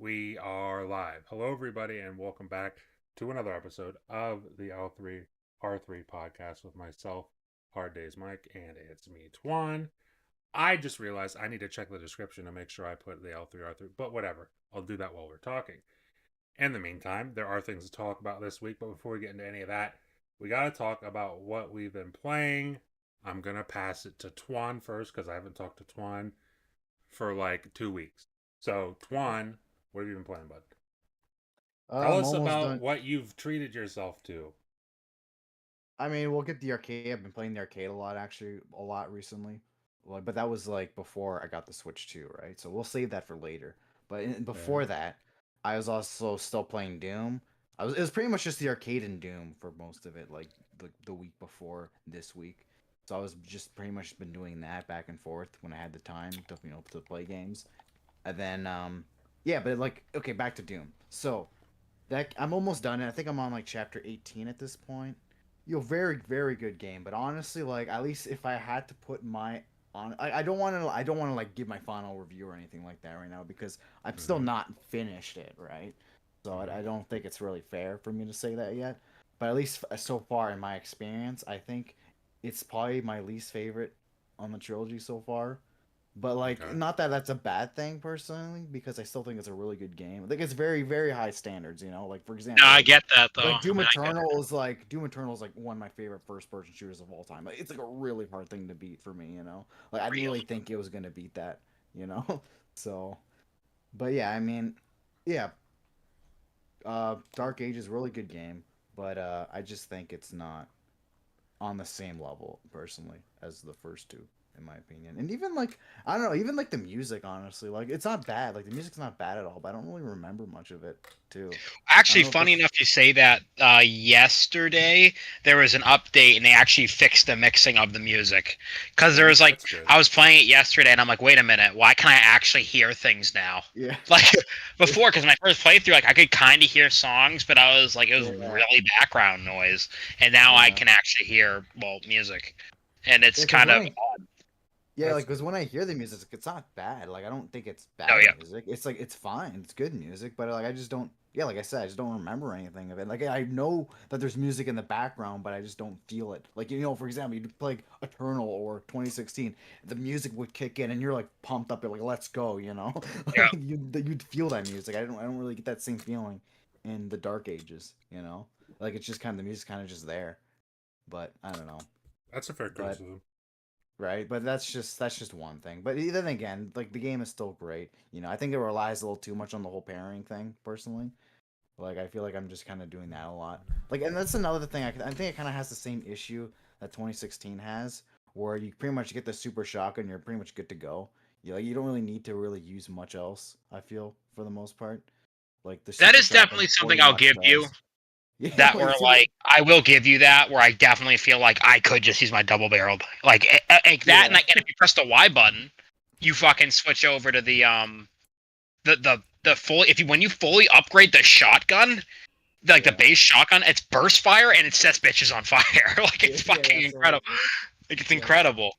We are live. Hello, everybody, and welcome back to another episode of the L3R3 podcast with myself, Hard Days Mike, and it's me, Twan. I just realized I need to check the description to make sure I put the L3R3, but whatever. I'll do that while we're talking. In the meantime, there are things to talk about this week, but before we get into any of that, we got to talk about what we've been playing. I'm going to pass it to Twan first because I haven't talked to Twan for like 2 weeks. So, Twan, what have you been playing, bud? Tell I'm us almost about done. what you've treated yourself to. I mean, we'll get the arcade. I've been playing the arcade a lot, actually, a lot recently. Like, but that was like before I got the Switch 2, right? So we'll save that for later. But Okay. before that, I was also still playing Doom. It was pretty much just the arcade and Doom for most of it, like the week before this week. So I was just pretty much been doing that back and forth when I had the time to to play games. And then yeah, but like okay, back to Doom. So that I'm almost done. I think I'm on like chapter 18 at this point. Very very good game, but honestly, like at least if I had to put my on, I don't want to like give my final review or anything like that right now because I'm still Mm-hmm. not finished it, right? So Mm-hmm. I don't think it's really fair for me to say that yet. But at least so far in my experience, I think it's probably my least favorite on the trilogy so far. But like, Okay. not that that's a bad thing personally, because I still think it's a really good game. I think it's very, very high standards. Like for No, example, I get that though. like I mean, I get it. Doom Eternal is like one of my favorite first person shooters of all time. Like, it's like a really hard thing to beat for me. Like I didn't Real. really think it was gonna beat that. You know, so but yeah, I mean, yeah, Dark Age is a really good game, but I just think it's not on the same level personally as the first two in my opinion. And even like I don't know, even like the music honestly, like it's not bad. Like the music's not bad at all, but I don't really remember much of it too. I don't Actually, know if funny it's enough you say that. Yesterday there was an update and they actually fixed the mixing of the music. Because there Oh, was like, that's good. I was playing it yesterday and I'm like, wait a minute, why can I actually hear things now? yeah. Like before, because my first playthrough, like I could kind of hear songs, but I was like, it was Yeah. really background noise. And now I Yeah. can actually hear, well, music. And it's Yeah, cuz kind when of I odd. yeah, That's like cuz good. when I hear the music it's not bad. Like I don't think it's Oh, bad yeah. music. It's like it's fine. It's good music, but like I just don't yeah, like I said, I just don't remember anything of it. Like I know that there's music in the background, but I just don't feel it. Like for example, you play like Eternal or 2016, the music would kick in, and you're like pumped up. You're like, "Let's go!" Yeah. Like you'd feel that music. I don't really get that same feeling in the Dark Ages. Like it's just kind of the music's kind of just there. But I don't know. That's a fair But criticism. right, but that's just one thing. But then again, like the game is still great. I think it relies a little too much on the whole pairing thing, personally. Like I feel like I'm just kind of doing that a lot. Like, and that's another thing. I think it kind of has the same issue that 2016 has, where you pretty much get the super shotgun, you're pretty much good to go. You don't really need to really use much else. I feel for the most part, like the That super is shotgun definitely something pretty I'll much give you. does. Yeah, That like were super. like I will give you that where I definitely feel like I could just use my double barreled like that Yeah, and if you press the Y button, you fucking switch over to the full if you when you fully upgrade the shotgun, like the yeah, base shotgun, it's burst fire and it sets bitches on fire. Like yeah, it's yeah. fucking incredible. Like it's Yeah. incredible.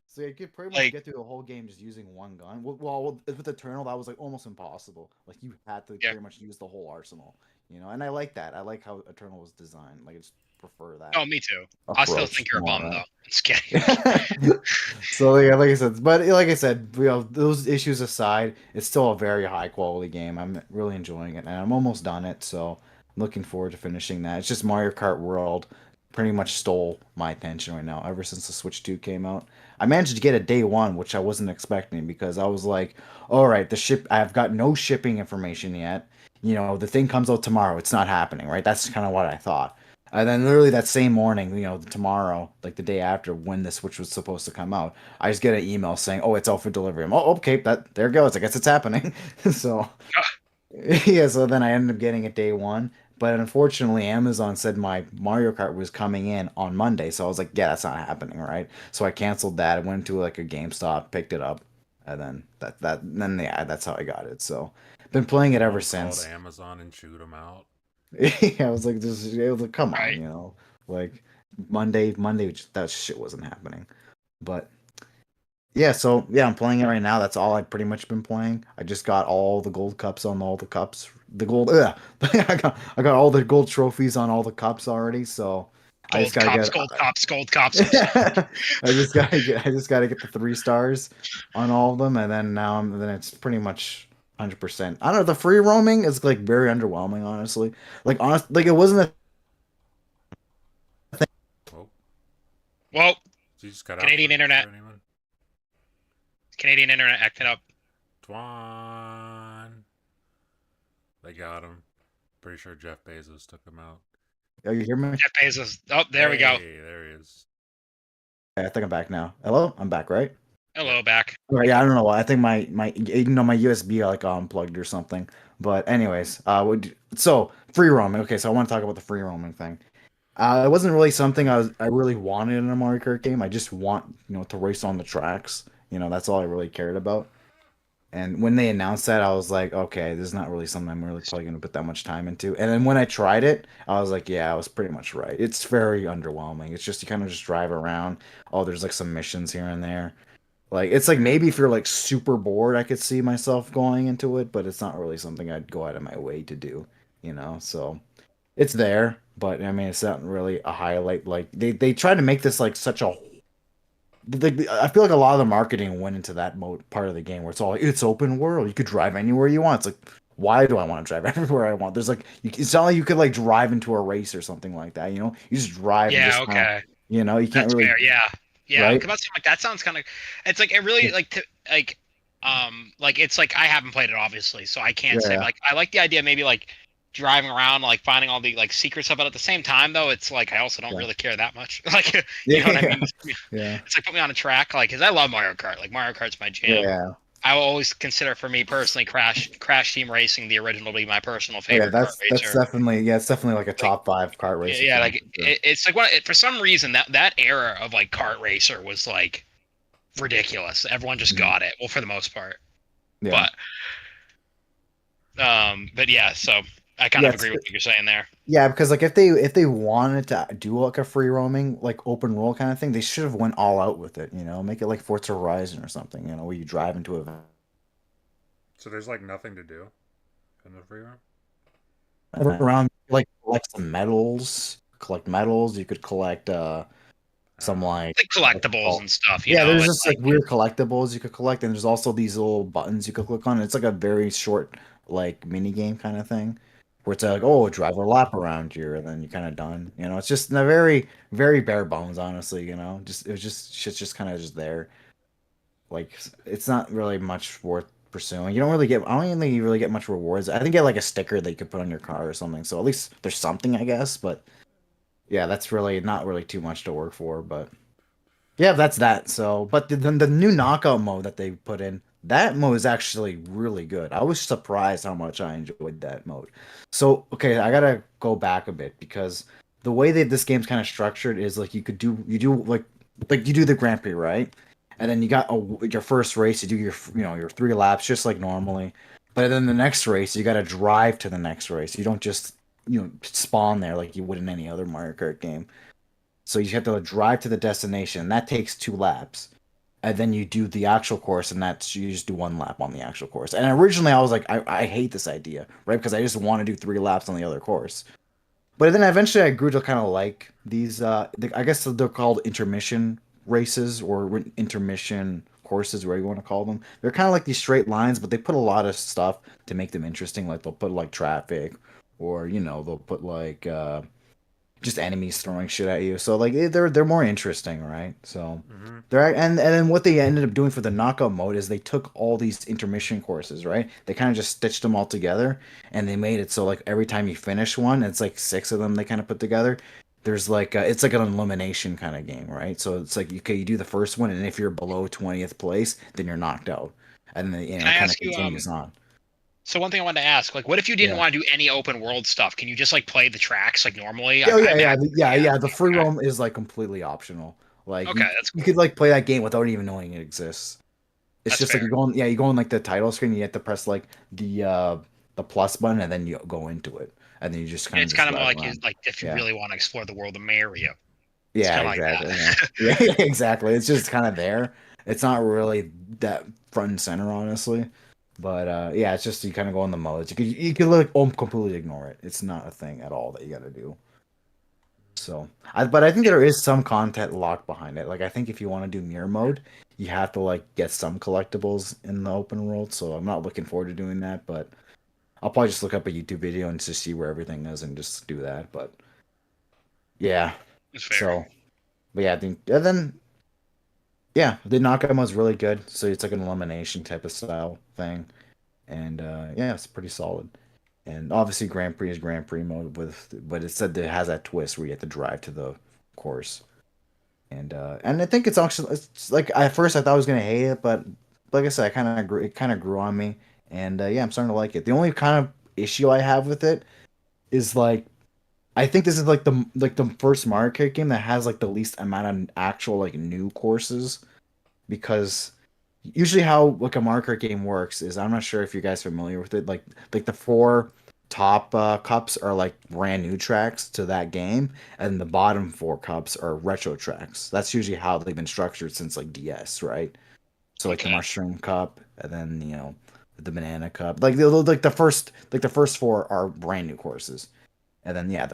So you could pretty much Like get through the whole game just using one gun. With Eternal, that was like almost impossible. Like you had to yeah. pretty much use the whole arsenal. And I like that. I like how Eternal was designed. Like I just prefer that Oh, me too. I still approach think you're a more bum than though. Just kidding. that. So yeah, like I said, those issues aside, it's still a very high quality game. I'm really enjoying it, and I'm almost done it. So I'm looking forward to finishing that. It's just Mario Kart World pretty much stole my attention right now ever since the Switch 2 came out. I managed to get a day one, which I wasn't expecting because I was like, all right, I've got no shipping information yet. The thing comes out tomorrow. It's not happening, right? That's kind of what I thought. And then literally that same morning, tomorrow, like the day after when the Switch was supposed to come out, I just get an email saying, "Oh, it's out for delivery." Oh, okay, that there it goes. I guess it's happening. So yeah, so then I ended up getting it day one. But unfortunately, Amazon said my Mario Kart was coming in on Monday, so I was like, "Yeah, that's not happening, right?" So I canceled that. I went to like a GameStop, picked it up, and then yeah, that's how I got it. So been playing it ever Someone called since. Amazon and chewed them out. Yeah, I was like, just it was like, come on, Right. like Monday, that shit wasn't happening. But Yeah, so yeah, I'm playing it right now. That's all I've pretty much been playing. I just got all the gold cups on all the cups. The gold, I got all the gold trophies on all the cups already. So I just Gold gotta cups, get. gold cups, gold cups. I just gotta get the 3 stars on all of them, and then it's pretty much 100%. I don't know. The free roaming is like very underwhelming, honestly. Like it wasn't Oh, Well, you just got out Canadian for internet. anyone? Canadian internet acting up. Twan. They got him. Pretty sure Jeff Bezos took him out. Oh, you hear me? Jeff Bezos. Oh, there we go. Hey, there he is. Yeah, I think I'm back now. Hello, I'm back, right? Hello, back. Okay, yeah, I don't know why. I think my USB like unplugged or something. But anyways, so free roaming. Okay, so I want to talk about the free roaming thing. It wasn't really something I really wanted in a Mario Kart game. I just want to race on the tracks. That's all I really cared about. And when they announced that, I was like, okay, this is not really something I'm really probably going to put that much time into. And then when I tried it, I was like, yeah, I was pretty much right. It's very underwhelming. It's just you kind of just drive around. Oh, there's like some missions here and there. Like it's like maybe if you're like super bored, I could see myself going into it, but it's not really something I'd go out of my way to do. So it's there, but I mean it's not really a highlight. Like they try to make this like such a I feel like a lot of the marketing went into that mode part of the game where it's all like it's open world. You could drive anywhere you want. It's like why do I want to drive everywhere I want? There's like it's not like you could like drive into a race or something like that. You just drive and Yeah, just kinda, okay. you can't That's really fair. Yeah. Yeah. right? Because that sounds kind of. It's like it really like it's like I haven't played it obviously, so I can't say. Yeah. But, like I like the idea, maybe like driving around, like finding all the like secrets of it. At the same time, though, it's like I also don't Yeah. really care that much. Like you know what I Yeah. mean? Yeah. It's like put me on a track, like because I love Mario Kart. Like Mario Kart's my jam. Yeah. I will always consider for me personally Crash Team Racing the original to be my personal Yeah, favorite kart that's racer. definitely like a Like top 5 kart racer yeah, for me. like For sure. it's like for some reason that era of like kart racer was like ridiculous. Everyone just Mhm. got it. Well, for the most part. Yeah. But yeah, so I kind Yeah, of agree with what you're saying there. yeah, because like if they wanted to do like a free roaming like open world kind of thing, they should have went all out with it. Make it like Forza Horizon or something, where you drive into a So there's like nothing to do in the free room? around like collect some medals, collect medals. You could collect some like Like what's it collectibles called? and stuff, Yeah, there's it's just like weird collectibles you could collect, and there's also these little buttons you could click on. It's like a very short like mini game kind of thing, where it's like, oh, drive a lap around here, and then you're kind of done. It's just a very very bare bones, honestly. Just it was just shit's just kind of just there. Like it's not really much worth pursuing. You don't really get. I don't even think you really get much rewards. I think you get like a sticker that you could put on your car or something. So at least there's something, I guess. But yeah, that's really not really too much to work for. But yeah, that's that. So, but then the new knockout mode that they put in, that mode is actually really good. I was surprised how much I enjoyed that mode. So, okay, I gotta go back a bit because the way that this game's kind of structured is like you do like you do the Grand Prix, right? And then you got your first race, you do your 3 laps just like normally. But then the next race, you got to drive to the next race. You don't just spawn there like you would in any other Mario Kart game. So you have to drive to the destination. That takes 2 laps. And then you do the actual course, and that's you just do 1 lap on the actual course. And originally I was like, I hate this idea, right? Because I just want to do 3 laps on the other course. But then eventually I grew to kind of like these. I guess they're called intermission races or intermission courses, whatever you want to call them. They're kind of like these straight lines, but they put a lot of stuff to make them interesting. Like they'll put like traffic, or they'll put like just enemies throwing shit at you. So like they're more interesting, right? So Mm-hmm. and then what they ended up doing for the knockout mode is they took all these intermission courses, right? They kind of just stitched them all together and they made it so like every time you finish one, it's like 6 of them they kind of put together. There's like it's like an elimination kind of game, right? So it's like okay, you do the first one, and if you're below 20th place, then you're knocked out, and then Can I it kind of ask you continues on. so one thing I wanted to ask, like what if you didn't Yeah. want to do any open world stuff? Can you just like play the tracks like normally? Oh I yeah, yeah, imagine yeah, yeah. yeah. The free Okay. roam is like completely optional. Like Okay, you, that's you cool. could like play that game without even knowing it exists. It's That's just like fair. you go on like the title screen, you have to press like the plus button and then you go into it. And then you just kind of It's just kind of more drive like around. like if you Yeah. really want to explore the world of Mario. It's Yeah, kind of like exactly. Yeah. that. Yeah, exactly. It's just kind of there. It's not really that front and center, honestly. But yeah, it's just you kind of go in the modes. You could like completely ignore it. It's not a thing at all that you got to do. So, but I think there is some content locked behind it. Like I think if you want to do mirror mode, you have to like get some collectibles in the open world. So I'm not looking forward to doing that, but I'll probably just look up a YouTube video and just see where everything is and just do that. But yeah, It's fair. so but yeah, I think and then yeah, the knockout mode's really good. So it's like an elimination type of style thing, and yeah, it's pretty solid. And obviously, Grand Prix is Grand Prix mode but it said that it has that twist where you have to drive to the course. And I think it's actually it's like at first I thought I was gonna hate it, but like I said, it kind of grew on me, and yeah, I'm starting to like it. The only kind of issue I have with it is like I think this is like the first Mario Kart game that has like the least amount of actual like new courses because usually how like a Mario Kart game works is I'm not sure if you guys are familiar with it. Like the four top cups are like brand new tracks to that game, and the bottom four cups are retro tracks. That's usually how they've been structured since like DS, right? So like the Okay. Mushroom Cup, and then the Banana Cup. Like the first four are brand new courses. And then yeah,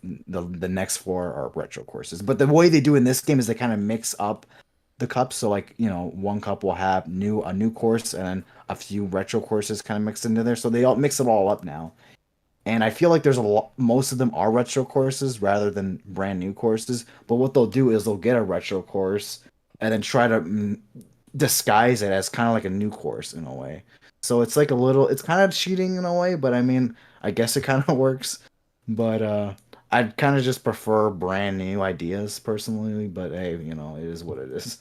the next four are retro courses. But the way they do in this game is they kind of mix up the cups. So like, one cup will have a new course and then a few retro courses kind of mixed into there. So they all mix it all up now. And I feel like there's a lot, most of them are retro courses rather than brand new courses. But what they'll do is they'll get a retro course and then try to disguise it as kind of like a new course in a way. So it's like it's kind of cheating in a way, but I mean, I guess it kind of works. But I'd kind of just prefer brand new ideas personally. But hey, it is what it is.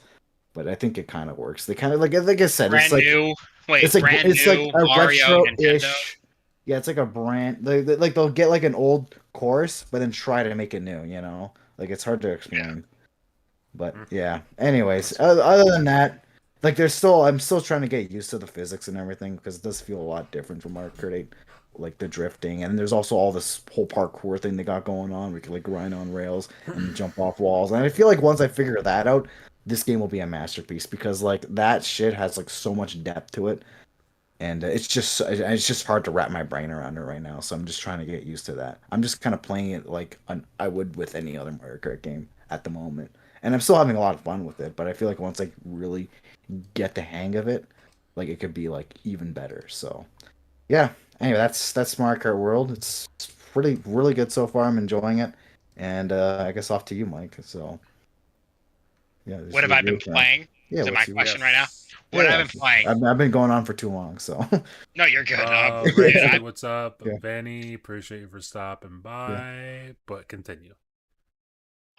But I think it kind of works. They kind of like I said, Brand new. it's Wait, like brand it's like new a Mario Nintendo. retro-ish. Yeah, it's like a brand. Like they'll get like an old course, but then try to make it new. Like it's hard to Yeah. explain. But Hmm, yeah. Anyways, that's cool. other than that, like I'm still trying to get used to the physics and everything because it does feel a lot different from Mario Kart 8, like the drifting, and there's also all this whole parkour thing they got going on. We can like grind on rails and jump off walls, and I feel like once I figure that out, this game will be a masterpiece because like that shit has like so much depth to it, and it's just hard to wrap my brain around it right now. So I'm just trying to get used to that. I'm just kind of playing it like I would with any other Mario Kart game at the moment, and I'm still having a lot of fun with it. But I feel like once I really get the hang of it, like it could be like even better. So yeah. Anyway, that's Mario Kart World. It's pretty really good so far. I'm enjoying it, and I guess off to you, Mike. So yeah, What it's have I your been turn. playing? Yeah, Is it my what's you? question right now? Yes. Yeah, What have I yeah. been playing? I've been going on for too long, so No, you're good. Ray, I, what's up? yeah, Vanny, appreciate you for stopping yeah. by, but continue.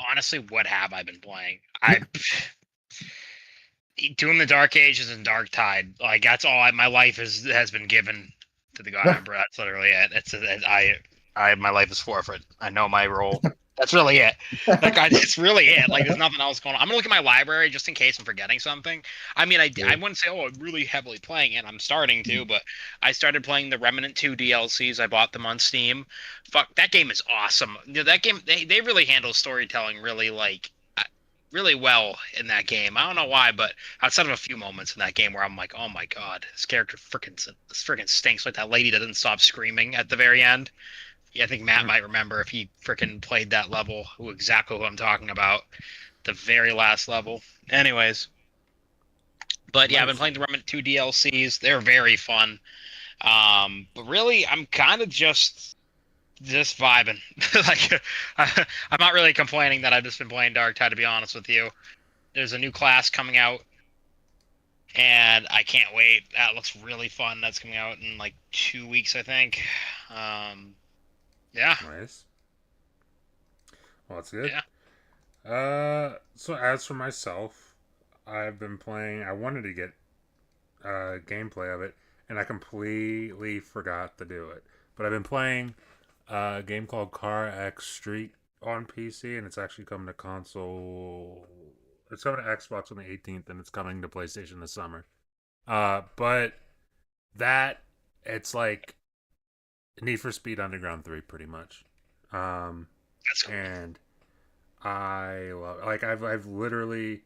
honestly, what have I been playing? I doing the Dark Ages and Dark Tide. Like that's all my life has been given to the God Emperor. That's literally it. My life is forfeit. I know my role. That's really it. Like it's really it. Like there's nothing else going on. I'm gonna look at my library just in case I'm forgetting something. I mean, I wouldn't say I'm really heavily playing it. I'm starting to, but I started playing the Remnant 2 DLCs. I bought them on Steam. Fuck, that game is awesome. That game they really handle storytelling really really well in that game. I don't know why, but outside of a few moments in that game where I'm like, oh my god, this character freaking stinks. Like that lady that didn't stop screaming at the very end. Yeah, I think Matt Mhm. might remember if he freaking played that level, exactly who I'm talking about. The very last level. Anyways, but yeah, I've been Nice. playing the Remnant 2 DLCs. They're very fun. But really, I'm kind of just vibing. like, I'm not really complaining that I've just been playing Dark Tide. To be honest with you, there's a new class coming out and I can't wait. That looks really fun. That's coming out in like 2 weeks, I think. Um, yeah, Nice. Well, that's good. yeah. So as for myself, I've been playing. I wanted to get gameplay of it, and I completely forgot to do it. But I've been playing a game called Car X Street on PC, and it's actually coming to console. It's coming to Xbox on the 18th, and it's coming to PlayStation this summer. But that it's like Need for Speed Underground 3, pretty much. Um, That's cool. and I love like I've literally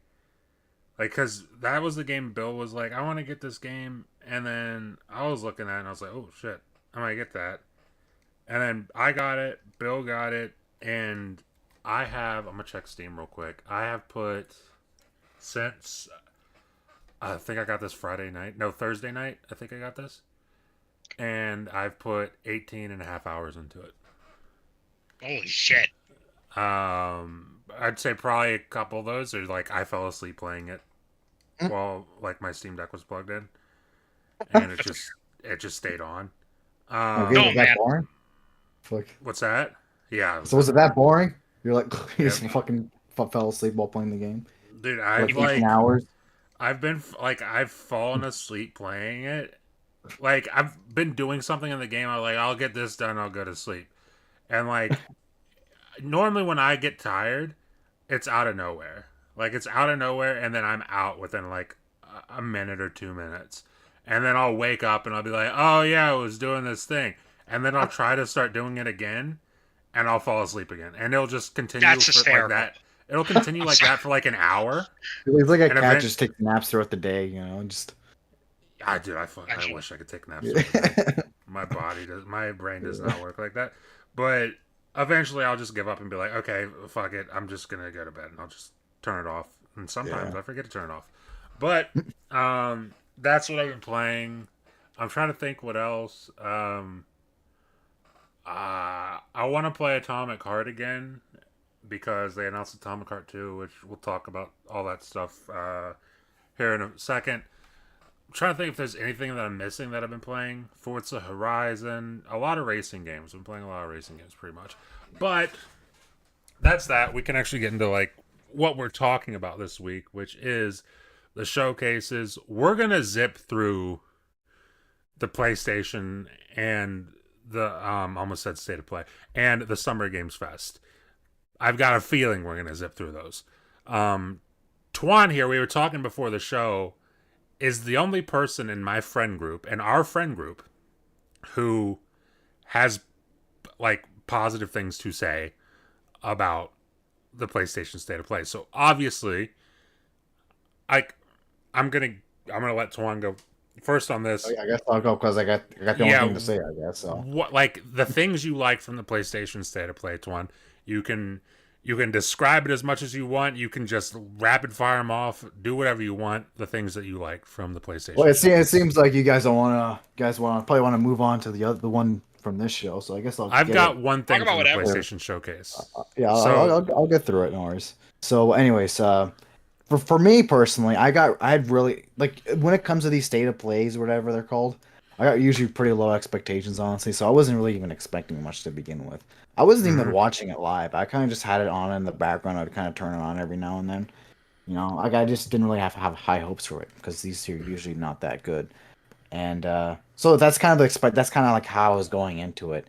Like, because that was the game Bill was like, I want to get this game. And then I was looking at it and I was like, oh shit, I might get that. And then I got it, Bill got it, and I'm going to check Steam real quick. I have put, since, I think I got this Friday night. No, Thursday night, I think I got this. And I've put 18 and a half hours into it. Holy shit! I'd say probably a couple of those are like I fell asleep playing it while like my Steam Deck was plugged in, and it just stayed on. Okay, No, was that man. boring? Fuck. What's that? Yeah, So was it that boring? You're like you just Yep. fucking fell asleep while playing the game. dude. Like 18 hours. I've been like I've fallen asleep playing it. Like I've been doing something in the game. I'm like, I'll get this done. I'll go to sleep. And like normally when I get tired, it's out of nowhere. Like it's out of nowhere, and then I'm out within like a minute or 2 minutes, and then I'll wake up and I'll be like, oh yeah, I was doing this thing, and then I'll try to start doing it again, and I'll fall asleep again, and it'll just continue That's for like hysterical. that. It'll continue like that for like an hour. It's like a And cat event- just takes naps throughout the day, you know, just I wish I could take naps. Every day. My brain does not work like that. But eventually I'll just give up and be like, okay, fuck it. I'm just gonna go to bed and I'll just turn it off. And sometimes Yeah. I forget to turn it off. But that's what I've been playing. I'm trying to think what else. I want to play Atomic Heart again because they announced Atomic Heart 2, which we'll talk about all that stuff here in a second. I'm trying to think if there's anything that I'm missing that I've been playing. Forza Horizon, a lot of racing games. I've been playing a lot of racing games pretty much. But that's that. We can actually get into like what we're talking about this week, which is the showcases. We're gonna zip through the PlayStation and the almost said State of Play and the Summer Games Fest. I've got a feeling we're gonna zip through those. Tuan here, we were talking before the show, is the only person in my friend group and our friend group who has like positive things to say about the PlayStation State of Play. So obviously, I I'm gonna let Tuan go first on this. I guess I'll go because I got the only Yeah, thing to say, I guess. So what like the things you like from the PlayStation State of Play, Tuan? You can describe it as much as you want. You can just rapid fire them off. Do whatever you want. The things that you like from the PlayStation. well, it seems like you guys don't want to. You guys probably want to move on to the one from this show. So I guess I've get got it. one thing Talk about from the whatever. PlayStation Showcase. Yeah, So I'll get through it, no worries. So, anyways, for me personally, I had really like when it comes to these state of plays or whatever they're called. I got usually pretty low expectations, honestly. So I wasn't really even expecting much to begin with. I wasn't even Mhm. watching it live. I kind of just had it on in the background. I'd kind of turn it on every now and then. You know, like I just didn't really have high hopes for it because these are usually not that good. And so that's kind of that's kind of like how I was going into it.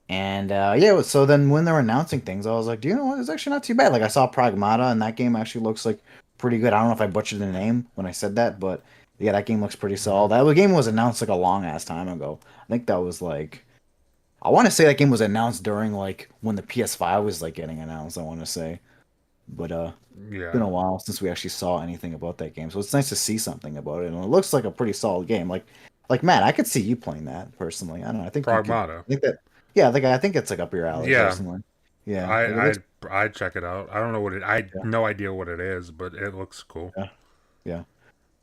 And yeah, so then when they were announcing things, I was like, do you know what? It's actually not too bad. Like I saw Pragmata, and that game actually looks like pretty good. I don't know if I butchered the name when I said that, but yeah, that game looks pretty solid. That game was announced like a long ass time ago. I think that was like I want to say that game was announced during like when the PS5 was like getting announced. I want to say, but it's been yeah, a while since we actually saw anything about that game, so it's nice to see something about it. And it looks like a pretty solid game. Like Matt, I could see you playing that personally. I don't know. I think you could. Pragmata. I think that. Yeah, I think it's like up your alley Yeah, personally. Yeah, like it I looks. I'd check it out. I don't know what it. I had Yeah, no idea what it is, but it looks cool. yeah, yeah.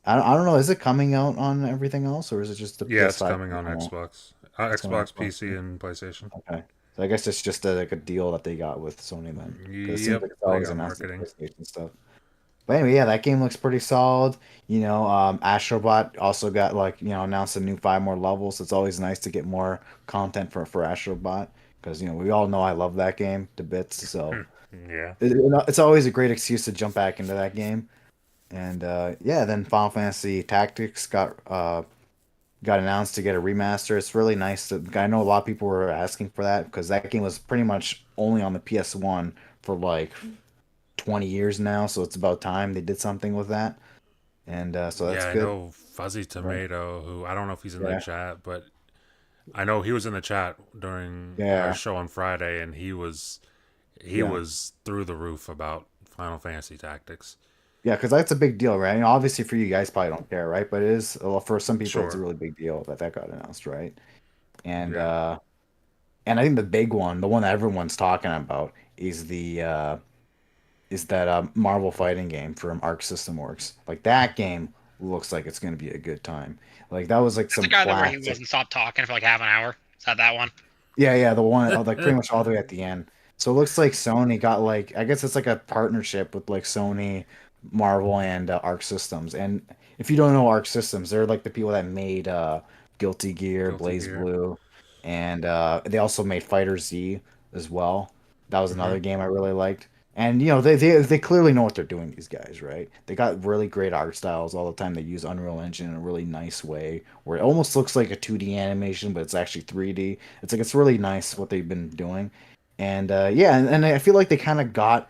I don't know. Is it coming out on everything else, or is it just the Yeah, it's PS5 coming on normal? Xbox, It's coming on Xbox, Xbox. PC, and PlayStation. Okay. So I guess it's just like a deal that they got with Sony then, because it seems Yep, like it's they always got announcing marketing. PlayStation stuff. But anyway, yeah, that game looks pretty solid. You know, Astrobot also got like announced a new 5 more levels. It's always nice to get more content for Astrobot because we all know I love that game to bits. So Yeah, it's always a great excuse to jump back into that game. And yeah, then Final Fantasy Tactics got announced to get a remaster. It's really nice. I know a lot of people were asking for that because that game was pretty much only on the PS1 for like 20 years now, so it's about time they did something with that. And so yeah. that's I good. know Fuzzy Right. Tomato, who I don't know if he's in the Yeah. chat, but I know he was in the chat during our Yeah. show on Friday, and he Yeah. was through the roof about Final Fantasy Tactics. Yeah, because that's a big deal, right? Obviously for you guys probably don't care, right? But it is, well, for some people it's a Sure. really big deal that that got announced, right? And Yeah. uh and I think the big one, the one that everyone's talking about, is the is that Marvel fighting game from Arc System Works. Like that game looks like it's gonna be a good time. Like that was like That's the some guy that where he classic. wasn't stopped talking for like half an hour. Is that one? Yeah, yeah, the one like pretty much all the way at the end. So it looks like Sony got like I guess it's like a partnership with like Sony, Marvel, and Arc Systems. And if you don't know Arc Systems, they're like the people that made Guilty Gear, Guilty Blaze Gear. Blue, and they also made Fighter Z as well. That was Hmm. another game I really liked. And you know they clearly know what they're doing. These guys, right? They got really great art styles all the time. They use Unreal Engine in a really nice way, where it almost looks like a 2D animation, but it's actually 3D. It's like it's really nice what they've been doing, and yeah, and I feel like they kind of got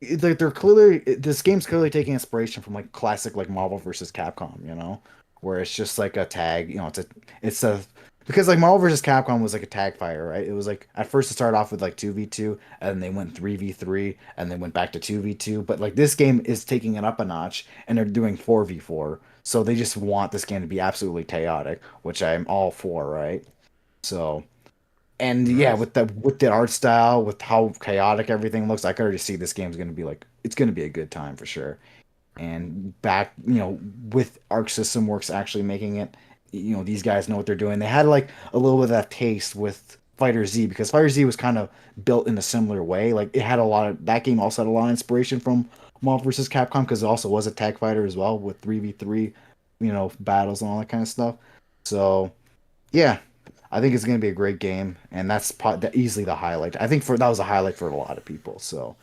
they're clearly this game's clearly taking inspiration from like classic like Marvel versus Capcom, you know, where it's just like a tag, you know, it's a because like Marvel versus Capcom was like a tag fire, right? It was like at first it started off with like 2v2 and then they went 3v3 and then went back to 2v2, but like this game is taking it up a notch and they're doing 4v4. So they just want this game to be absolutely chaotic, which I'm all for, right? So, and yeah, Nice. with the art style, with how chaotic everything looks, I can already see this game's gonna be like it's gonna be a good time for sure. And back, you know, with Arc System Works actually making it, you know, these guys know what they're doing. They had like a little bit of that taste with Fighter Z because Fighter Z was kind of built in a similar way. Like it had a lot of that game also had a lot of inspiration from Marvel vs. Capcom because it also was a tag fighter as well with 3v3, you know, battles and all that kind of stuff. So yeah, I think it's going to be a great game, and that's easily the highlight. I think for that was a highlight for a lot of people. So,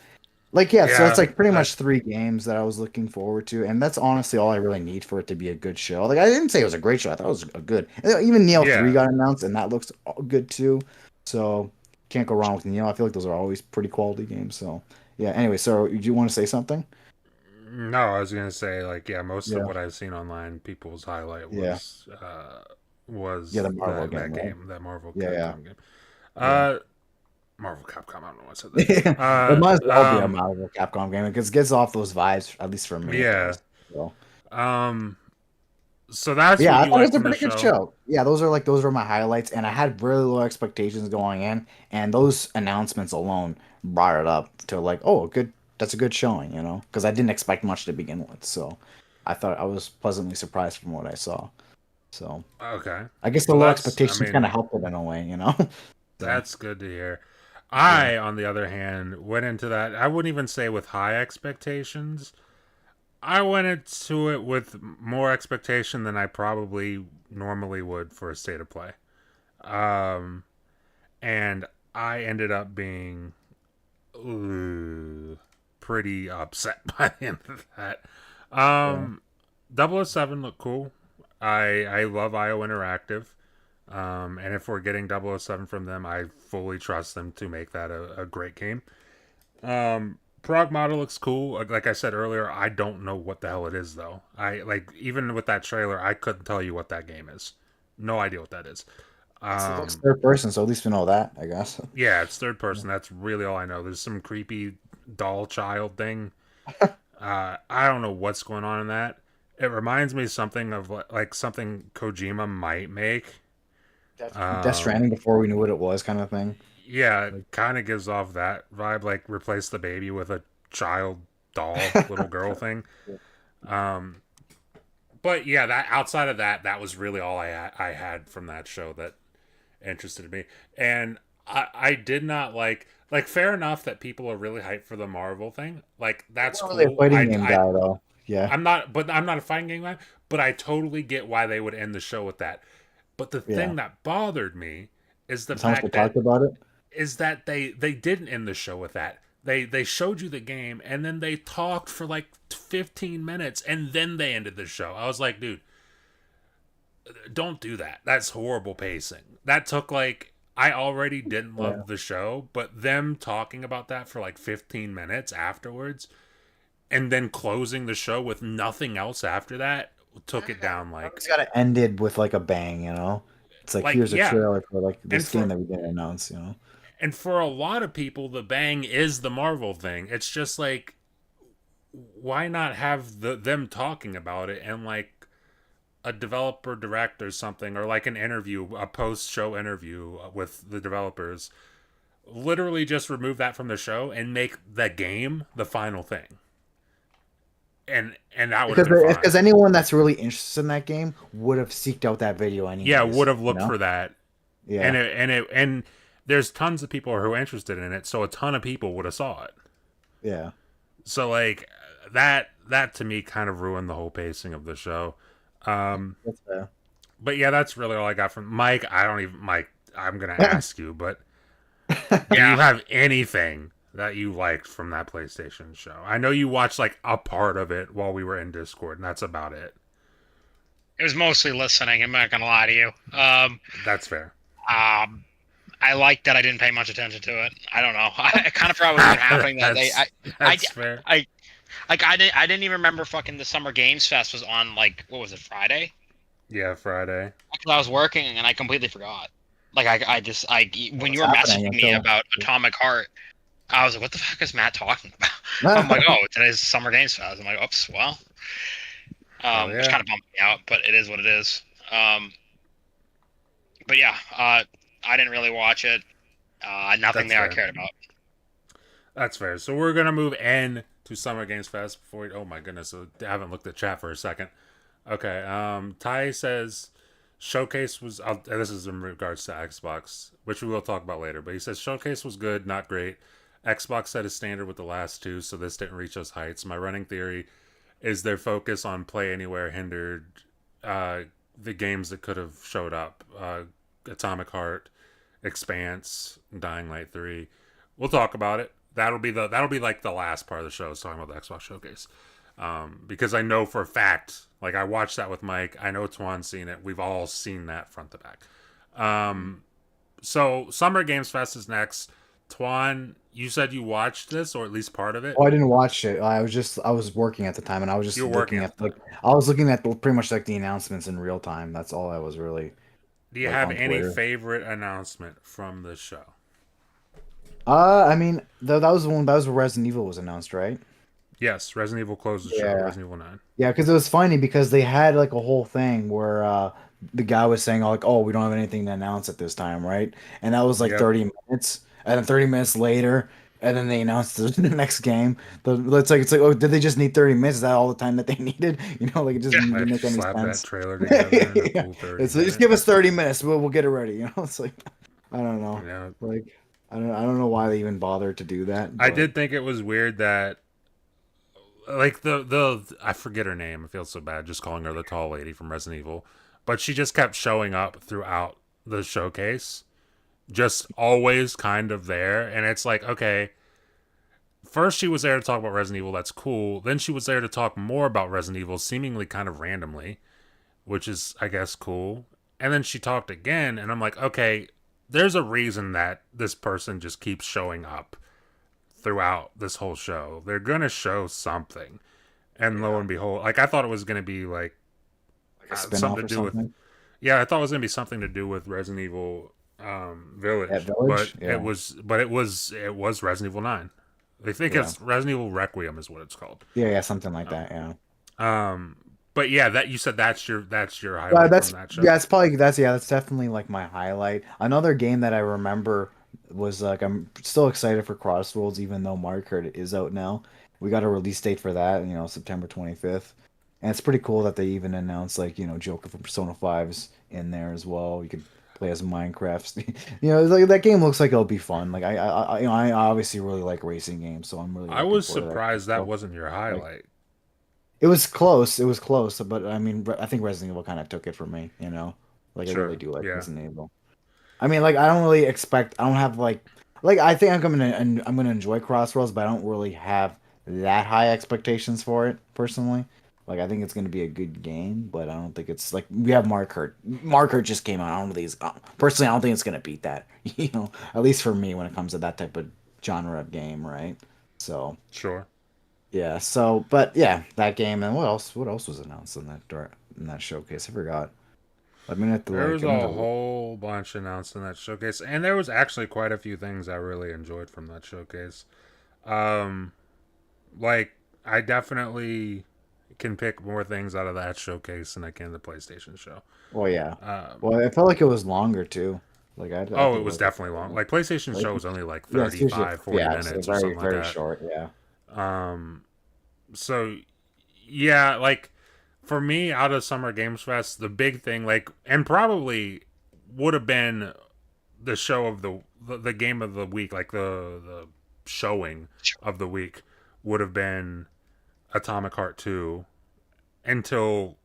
like, yeah, so that's Yeah. like pretty I much three games that I was looking forward to, and that's honestly all I really need for it to be a good show. Like, I didn't say it was a great show; I thought it was a good. Even Neo 3 yeah. got announced, and that looks good too. So, can't go wrong with Neo. I feel like those are always pretty quality games. So, yeah. Anyway, so do you want to say something? No, I was gonna say like yeah, most of Yeah, what I've seen online, people's highlight yeah, yeah. was The Marvel game, that right? game, that Marvel Yeah, yeah, Capcom game. yeah. Uh Marvel Capcom, I don't know why I said It that. might as well be a Marvel Capcom game because it gets off those vibes, at least for me, it Yeah. does. So, Um so that's yeah, what I you thought it like was a from the pretty good show. show. Yeah, those are my highlights, and I had really low expectations going in, and those announcements alone brought it up to like, oh, good, that's a good showing, you know, because I didn't expect much to begin with. So, I thought I was pleasantly surprised from what I saw. So, Okay. I guess the Well low that's I expectations kind of mean, helped it in a way, you know. So, that's good to hear. yeah, I, on the other hand, went into that I wouldn't even say with high expectations. I went into it with more expectation than I probably normally would for a state of play. Um, and I ended up being pretty upset by the end of that. yeah. Um, 007 looked cool. I love IO Interactive. And if we're getting 007 from them, I fully trust them to make that a great game. Progmata looks cool. Like I said earlier, I don't know what the hell it is though. I like even with that trailer, I couldn't tell you what that game is. No idea what that is. It looks Um, third person, so at least we know that, I guess. yeah, it's third person. That's really all I know. There's some creepy doll child thing. I don't know what's going on in that. It reminds me something of like something Kojima might make. Death Um, Stranding before we knew what it was, kind of thing. yeah, it Like, kind of gives off that vibe. Like replace the baby with a child doll little girl thing. Um, but yeah, that outside of that, that was really all I had from that show that interested me, and I did not like fair enough that people are really hyped for the Marvel thing. Like I'm that's not really a cool. fighting game guy though. Yeah, I'm not a fighting game guy, but I totally get why they would end the show with that. But the yeah. thing that bothered me is the That's how much they fact talked about it. that they didn't end the show with that. They showed you the game and then they talked for like 15 minutes and then they ended the show. I was like, dude, don't do that. That's horrible pacing. That took like I already didn't Yeah. love the show, but them talking about that for like 15 minutes afterwards and then closing the show with nothing else after that took it down It's got to ended with like a bang, you know. It's like here's a yeah. trailer for like And this game for that we didn't announce, you know. and for a lot of people the bang is the Marvel thing. It's just like why not have them talking about it and like a developer direct or something, or like an interview, a post show interview with the developers? Literally just remove that from the show and make the game the final thing. And that would have Because been fine. anyone that's really interested in that game would have seeked out that video Yeah, would anyways. have You looked know? for that. Yeah, And there's tons of people who are interested in it, so a ton of people would have saw it. yeah. So like that to me kind of ruined the whole pacing of the show. That's fair. But yeah, that's really all I got from Mike. Mike, I'm gonna ask you, but do you Yeah, have anything that you liked from that PlayStation show? I know you watched like a part of it while we were in Discord, and that's about it. it was mostly listening. I'm not gonna lie to you. That's fair. Um, I like that I didn't pay much attention to it. I don't know. I kind of forgot what was even happening that day. That's fair. I didn't even remember fucking the Summer Games Fest was on like what was it, Friday? Yeah, Friday. Because I was working and I completely forgot. Like I just when you were What's happening messaging me until- about Atomic Heart, I was like, what the fuck is Matt talking about? I'm like, oh, today's Summer Games Fest. I'm like, oops, well, Oh, which yeah. kind of bumped me out, but it is what it is. But yeah, I didn't really watch it. Nothing That's there I fair. cared about. That's fair. So we're gonna move in to Summer Games Fest before we. Oh my goodness! I haven't looked at chat for a second. Okay. Ty says showcase was. This is in regards to Xbox, which we will talk about later. But he says showcase was good, not great. Xbox set a standard with the last two, so this didn't reach those heights. My running theory is their focus on play anywhere hindered the games that could have showed up. Atomic Heart, Expanse, Dying Light 3. We'll talk about it. That'll be like the last part of the show is talking about the Xbox showcase. Because I know for a fact, like I watched that with Mike. I know Twan's seen it. We've all seen that front to back. So Summer Games Fest is next. Twan, you said you watched this or at least part of it. Oh, I didn't watch it. I was working at the time, and I was just You were working looking at at the like time. I was looking at pretty much like the announcements in real time. That's all I was really Do you like have on any Twitter. favorite announcement from the show? I mean, that was the one that was where Resident Evil was announced, right? Yes, Resident Evil closed the show. Yeah. Resident Evil 9. Yeah, because it was funny because they had like a whole thing where the guy was saying like, "Oh, we don't have anything to announce at this time, right?" And that was like Yep. 30 minutes, and then 30 minutes later, and then they announced the next game. It's like, oh, did they just need 30 minutes? Is that all the time that they needed? You know, like it just Yeah. didn't I make any slapped that sense. trailer together in a Yeah, cool 30 it's like, just minutes. give us 30 minutes, we'll get it ready. You know, it's like I don't know, Yeah. like I don't know why they even bothered to do that, I but did think it was weird that like the I forget her name. I feel so bad just calling her the tall lady from Resident Evil, but she just kept showing up throughout the showcase, just always kind of there. And it's like, okay, first she was there to talk about Resident Evil. That's cool. Then she was there to talk more about Resident Evil, seemingly kind of randomly, which is I guess cool. And then she talked again, and I'm like, okay, there's a reason that this person just keeps showing up throughout this whole show. They're gonna show something, and lo yeah, and behold, like I thought it was gonna be like like a something spin-off to or do with. something. Yeah, I thought it was gonna be something to do with Resident Evil That Village, but village, yeah, it was Resident Evil 9. I think yeah, it's Resident Evil Requiem is what it's called. yeah, something like that, yeah. But yeah, that you said that's your highlight from that show. It's probably that's definitely like my highlight. Another game that I remember was like I'm still excited for Crossroads, even though Mario Kart is out now. We got a release date for that, September 25th. And it's pretty cool that they even announced like, Joker from Persona 5's in there as well. You could play as Minecraft. Like that game looks like it'll be fun. Like I obviously really like racing games, so I'm really I looking was forward to that. surprised that So, wasn't your like highlight. it was close. It was close, but I mean, I think Resident Evil kind of took it for me, Like I really Sure, do like yeah, Resident Evil. I mean, like I don't really expect. I don't have like I think I'm gonna enjoy Crossroads, but I don't really have that high expectations for it personally. Like I think it's gonna be a good game, but I don't think it's like we have Mark Hurt. Mark Hurt just came out. I don't think it's personally. I don't think it's gonna beat that. At least for me when it comes to that type of genre of game, right? So. sure. Yeah, so but yeah, that game and what else? What else was announced in that showcase? I forgot. I'm gonna have to There like was I'm a gonna whole bunch announced in that showcase, and there was actually quite a few things I really enjoyed from that showcase. Um, like I definitely can pick more things out of that showcase than I can the PlayStation show. Well, yeah. Um, Well, I felt like it was longer too. Like I oh, it think was like definitely long. Like PlayStation like show was only like yeah, it's usually 35, 40 yeah, so minutes or very something like very that. short. Yeah. Um, so yeah, like for me, out of Summer Games Fest, the big thing, like, and probably would have been the show of the game of the week, like the showing of the week, would have been Atomic Heart 2 until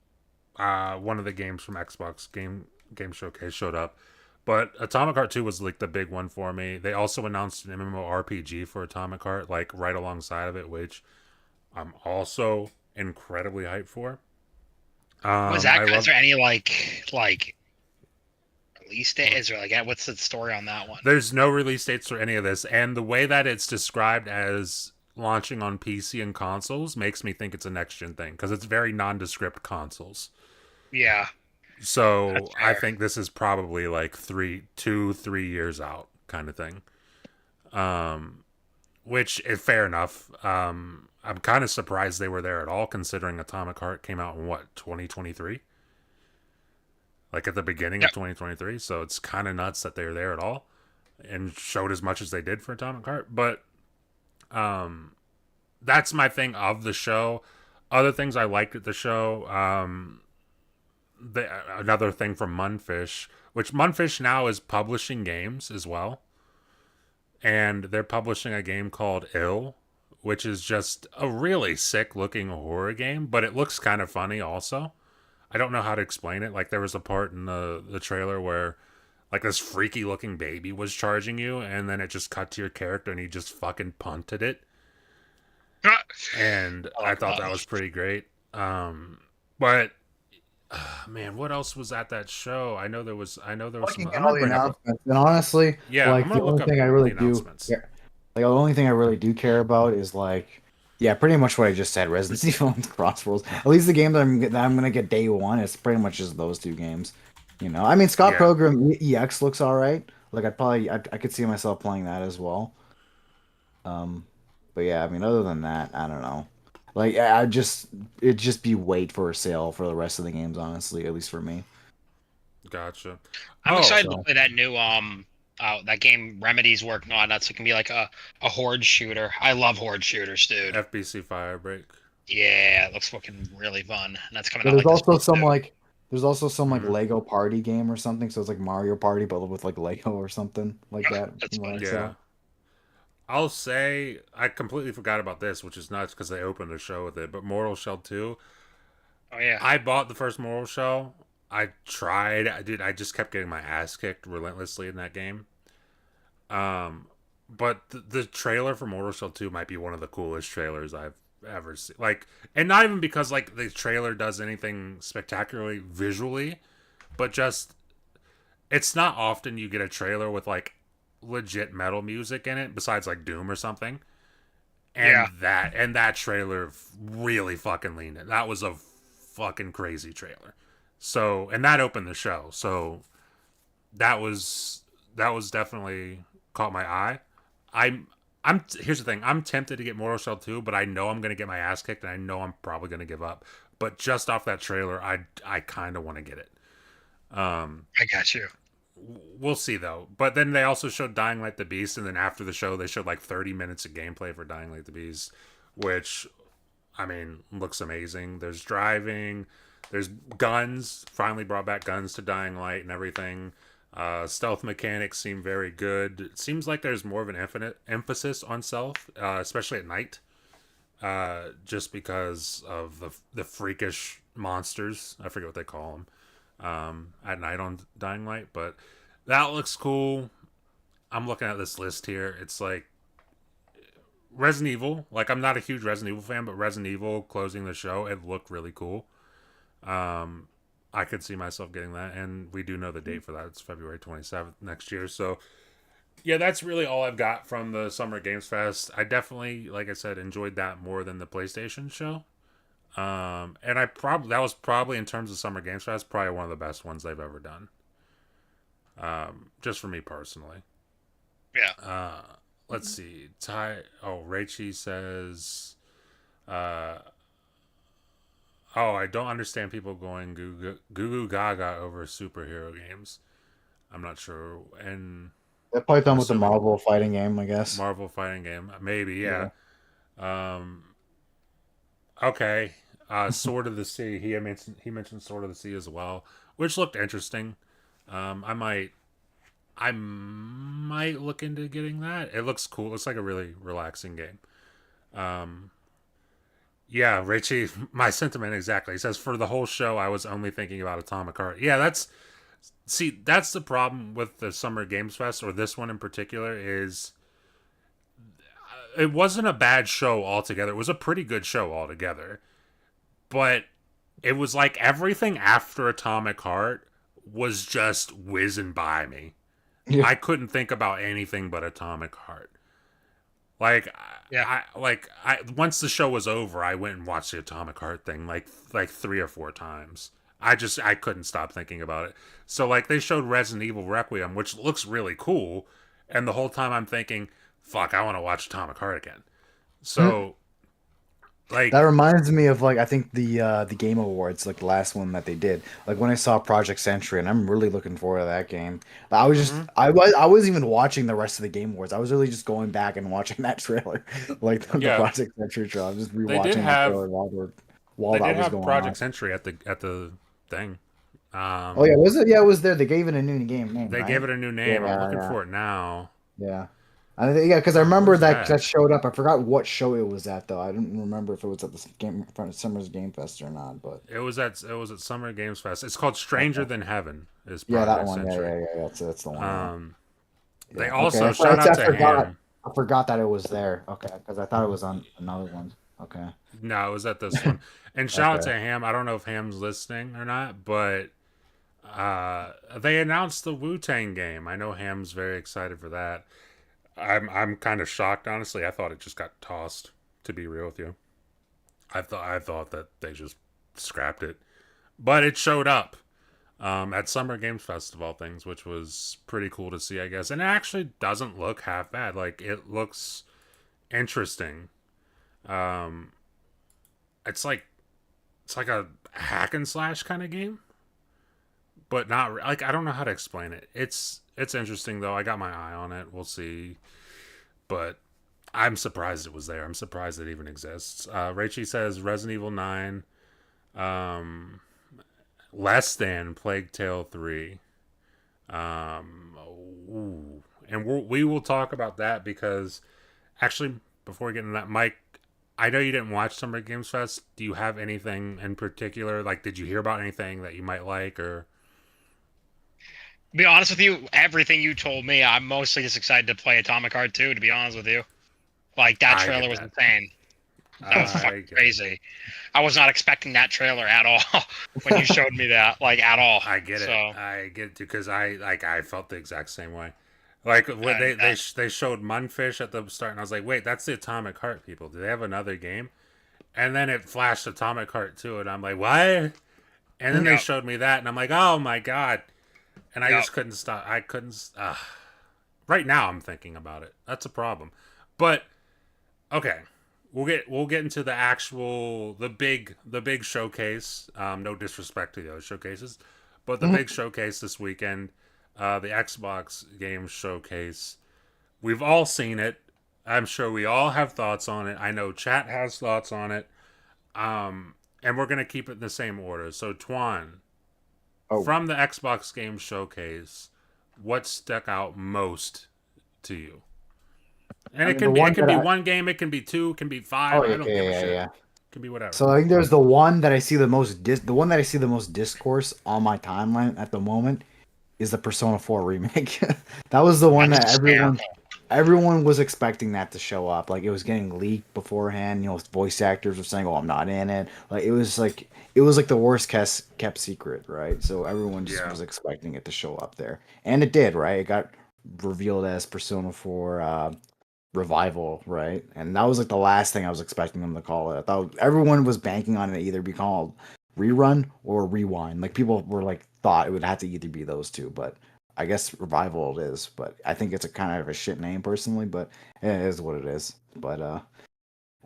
one of the games from Xbox Game Showcase showed up. But Atomic Heart 2 was like the big one for me. They also announced an MMORPG for Atomic Heart, like right alongside of it, which I'm also incredibly hyped for. Was that? I Is love. there any like release date? Is there like what's the story on that one? There's no release dates for any of this, and the way that it's described as launching on PC and consoles makes me think it's a next gen thing because it's very nondescript consoles. Yeah, that's So I fair. think this is probably like 3 years out kind of thing. Which is fair enough. I'm kind of surprised they were there at all, considering Atomic Heart came out in what 2023, like at the beginning Yep. of 2023. So it's kind of nuts that they're there at all and showed as much as they did for Atomic Heart. But that's my thing of the show. Other things I liked at the show. Another thing from Munfish, which Munfish now is publishing games as well, and they're publishing a game called Ill, which is just a really sick looking horror game, but it looks kind of funny also. I don't know how to explain it. Like there was a part in the trailer where like this freaky looking baby was charging you, and then it just cut to your character and he just fucking punted it, and I I like thought that. that was pretty great. But man, what else was at that show? I know there was some. Looking I'm at gonna all the bring up. announcements, and honestly, Yeah, I'm like gonna the look only up thing I the really do, announcements. yeah, like the only thing I really do care about is like, yeah, pretty much what I just said, Resident Evil and Crossworlds. At least the games that I'm gonna get day one is pretty much just those two games. I mean, Scott Yeah, Pilgrim EX looks all right. Like I could see myself playing that as well. Um, but yeah, I mean, other than that, I don't know. Like it'd just be wait for a sale for the rest of the games, honestly, at least for me. gotcha. I'm Oh, excited to So play that new that game Remedy's working on. That's gonna be like a horde shooter. I love horde shooters, dude. FBC Firebreak. Yeah, it looks fucking really fun. And that's coming yeah, out like this month too. there's also some like Hmm. Lego Party game or something. So it's like Mario Party, but with like Lego or something like that. That's From what fun. I Yeah, saw. I'll say I completely forgot about this, which is nuts because they opened the show with it. But Mortal Shell 2, Oh yeah. I bought the first Mortal Shell. I tried. I just kept getting my ass kicked relentlessly in that game. Um, but the trailer for Mortal Shell 2 might be one of the coolest trailers I've ever seen. Like, and not even because like the trailer does anything spectacularly visually, but just it's not often you get a trailer with like legit metal music in it besides like Doom or something. Yeah. And that trailer really fucking leaned it. That was a fucking crazy trailer. So, and that opened the show. So, that was that was definitely caught my eye. I'm here's the thing. I'm tempted to get Mortal Shell 2, but I know I'm going to get my ass kicked and I know I'm probably going to give up. But just off that trailer, I kind of want to get it. I got you. We'll see though. But then they also showed Dying Light the Beast, and then after the show, they showed like 30 minutes of gameplay for Dying Light the Beast, which I mean looks amazing. There's driving, there's guns. Finally brought back guns to Dying Light and everything. Stealth mechanics seem very good. It seems like there's more of an infinite emphasis on stealth, especially at night, just because of the freakish monsters. I forget what they call them at night on Dying Light, but that looks cool. I'm looking at this list here. It's like Resident Evil. Like I'm not a huge Resident Evil fan, but Resident Evil closing the show, it looked really cool. Um, I could see myself getting that, and we do know the date for that. It's February 27th next year. So yeah, that's really all I've got from the Summer Games Fest. I definitely, like I said, enjoyed that more than the PlayStation show. And I probably that was probably in terms of Summer Games Fest, probably one of the best ones they've ever done. Just for me personally. Yeah. Let's see. Ty. Oh, Raichi says, Uh, oh, I don't understand people going goo goo gaga over superhero games. I'm not sure. And They're probably I'm done with the assuming Marvel fighting game, I guess. Marvel fighting game. Maybe, yeah. Yeah. Um, okay. Sword of the Sea. He mentioned Sword of the Sea as well, which looked interesting. I might look into getting that. It looks cool. It looks like a really relaxing game. Um, yeah, Richie, my sentiment exactly. He says for the whole show, I was only thinking about Atomic Heart. Yeah, that's the problem with the Summer Games Fest, or this one in particular, is it wasn't a bad show altogether. It was a pretty good show altogether, but it was like everything after Atomic Heart was just whizzing by me. Yeah. I couldn't think about anything but Atomic Heart. Like Yeah. I once the show was over, I went and watched the Atomic Heart thing like 3 or 4 times. I couldn't stop thinking about it. So like they showed Resident Evil Requiem, which looks really cool, and the whole time I'm thinking, fuck, I want to watch Atomic Heart again. So That like reminds me of like I think the Game Awards, like the last one that they did. Like when I saw Project Century, and I'm really looking forward to that game. But mhm. I was even watching the rest of the Game Awards. I was really just going back and watching that trailer, like the Yeah, Project Century trailer. I was just they did rewatching that have trailer while they that did was have going on. Project Century at the thing. Oh yeah, Um was it? Yeah, it was there. They gave it a new game name, they gave right? it a new name. I'm Yeah, looking yeah, for it now. yeah. Yeah, because I remember Where's that that? that showed up. I forgot what show it was at though. I don't remember if it was at the game Summer's Game Fest or not. But It was at Summer Games Fest. It's called Stranger okay. Than Heaven. Is Yeah, that Project one. Yeah, Century. yeah, yeah. That's the one. Yeah, They yeah. Okay, also shout out to Ham. I forgot that it was there. Okay, because I thought it was on another one. Okay, No, it was at this one. And shout out okay. to Ham. I don't know if Ham's listening or not, but they announced the Wu Tang game. I know Ham's very excited for that. I'm kind of shocked, honestly. I thought it just got tossed. To be real with you, I thought that they just scrapped it, but it showed up at Summer Games Festival things, which was pretty cool to see, I guess. And it actually doesn't look half bad. Like it looks interesting. Um, it's like a hack and slash kind of game, but not like I don't know how to explain it. It's interesting though. I got my eye on it. We'll see, but I'm surprised it was there. I'm surprised it even exists. Rachie says Resident Evil 9, um, less than Plague Tale 3. Ooh. And we will talk about that because actually, before we get into that, Mike, I know you didn't watch Summer Games Fest. Do you have anything in particular? Like, did you hear about anything that you might like or? To be honest with you, everything you told me, I'm mostly just excited to play Atomic Heart 2, to be honest with you. Like, that I trailer get was that. insane. That was I fucking get crazy. I was not expecting that trailer at all when you showed me that, like, at all. I get it. So, I get it because I felt the exact same way. Like when they and they they showed Munfish at the start, and I was like, wait, that's the Atomic Heart people. Do they have another game? And then it flashed Atomic Heart 2, and I'm like, what? And then they yep, showed me that, and I'm like, oh my god! And I yep. just couldn't stop. I couldn't. Right now, I'm thinking about it. That's a problem. But okay, we'll get into the big showcase. No disrespect to the other showcases, but the big showcase this weekend, the Xbox game showcase. We've all seen it. I'm sure we all have thoughts on it. I know chat has thoughts on it. And we're gonna keep it in the same order. So Twan, Oh, from the Xbox game showcase, what stuck out most to you? And I it mean the can be it one can that be I. one game, it can be two, it can be five. Oh I yeah, don't yeah, give a yeah, shit. yeah. It can be whatever. So I think there's the one that I see the one that I see the most discourse on my timeline at the moment is the Persona 4 remake. That was the one that That's terrible. everyone was expecting that to show up. Like it was getting leaked beforehand. Voice actors were saying, "Oh, I'm not in it." It was like the worst kept secret, right? So everyone just Yeah. was expecting it to show up there, and it did, right? It got revealed as Persona 4 Revival, right? And that was like the last thing I was expecting them to call it. I thought everyone was banking on it either be called Rerun or Rewind. Like people were like thought it would have to either be those two, but I guess Revival it is. But I think it's a kind of a shit name personally, but it is what it is. But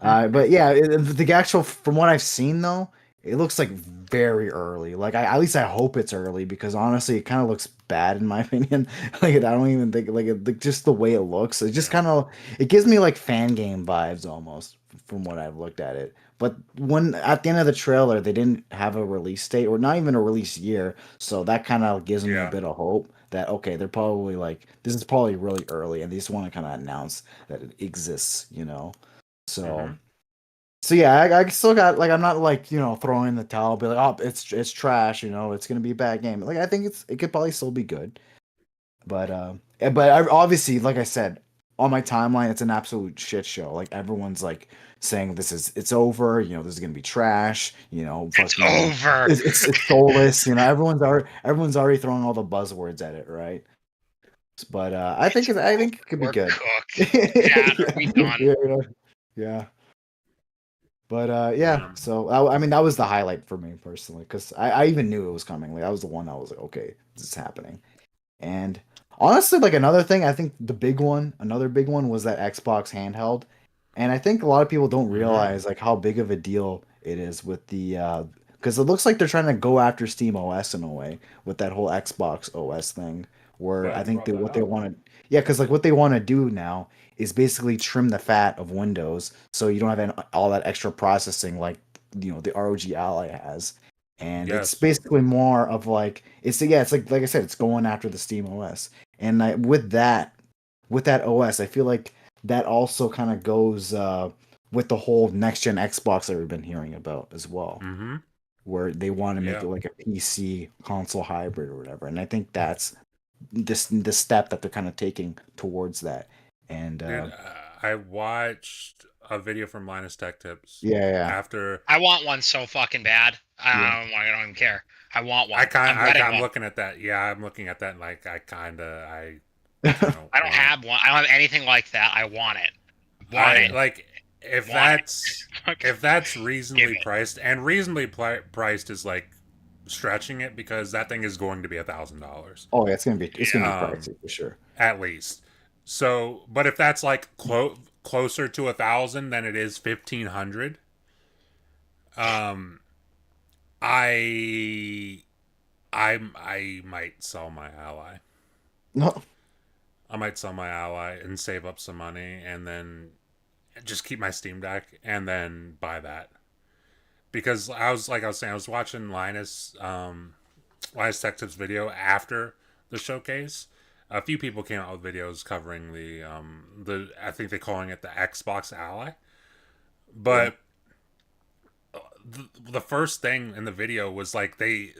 But yeah, the actual from what I've seen though, it looks like very early. Like at least I hope it's early because honestly, it kind of looks bad in my opinion. Like I don't even think just the way it looks. It just Yeah. kind of it gives me like fan game vibes almost from what I've looked at it. But when at the end of the trailer, they didn't have a release date or not even a release year, so that kind of gives me a Yeah. bit of hope that okay, they're probably like this is probably really early, and they just want to kind of announce that it exists, you know. So. Mhm. So yeah, I still got like I'm not like throwing in the towel, be like oh it's trash, it's gonna be a bad game. Like I think it could probably still be good, but I, obviously like I said on my timeline it's an absolute shit show. Like everyone's like saying it's over, this is gonna be trash, It's fucking over. it's soulless, everyone's already throwing all the buzzwords at it, right? But I think it could be We're good. cooked. Dad, are we done? yeah. Yeah. But yeah, Yeah. so I mean that was the highlight for me personally because I even knew it was coming. Like that was the one I was like, okay, this is happening. And honestly, like another thing, I think another big one was that Xbox handheld, and I think a lot of people don't Mhm. realize like how big of a deal it is with the because it looks like they're trying to go after Steam OS in a way with that whole Xbox OS thing, where I Glad you think brought that that what they up. want to yeah, because like what they want to do now is basically trim the fat of Windows so you don't have all that extra processing like the ROG Ally has. And it's Yes. basically more of like it's like I said, it's going after the Steam OS. And with that OS, I feel like that also kind of goes with the whole next gen Xbox that we've been hearing about as well, Mhm. where they want to make Yeah. it like a PC console hybrid or whatever. And I think that's the step that they're kind of taking towards that. And Dude, I watched a video from Linus Tech Tips yeah, after I want one so fucking bad. yeah, I don't even care. I want I one. kind I'm getting I'm one. looking at that. Yeah, I'm looking at that and like I yeah. kind of I don't want it. have one. I don't have anything like that. I want it. Want I it. Yeah. like if Want that's it. if that's Give reasonably it. priced, and reasonably priced is like stretching it because that thing is going to be $1,000 Oh yeah, it's gonna be um pricey for sure. at least. So, but if that's like closer to 1,000 than it is 1,500, um, I I might sell my ally. No, I might sell my ally and save up some money, and then just keep my Steam Deck and then buy that. Because I was saying, I was watching Linus Tech Tips video after the showcase. A few people came out with videos covering the I think they're calling it the Xbox Ally. yeah. But the first thing in the video was like the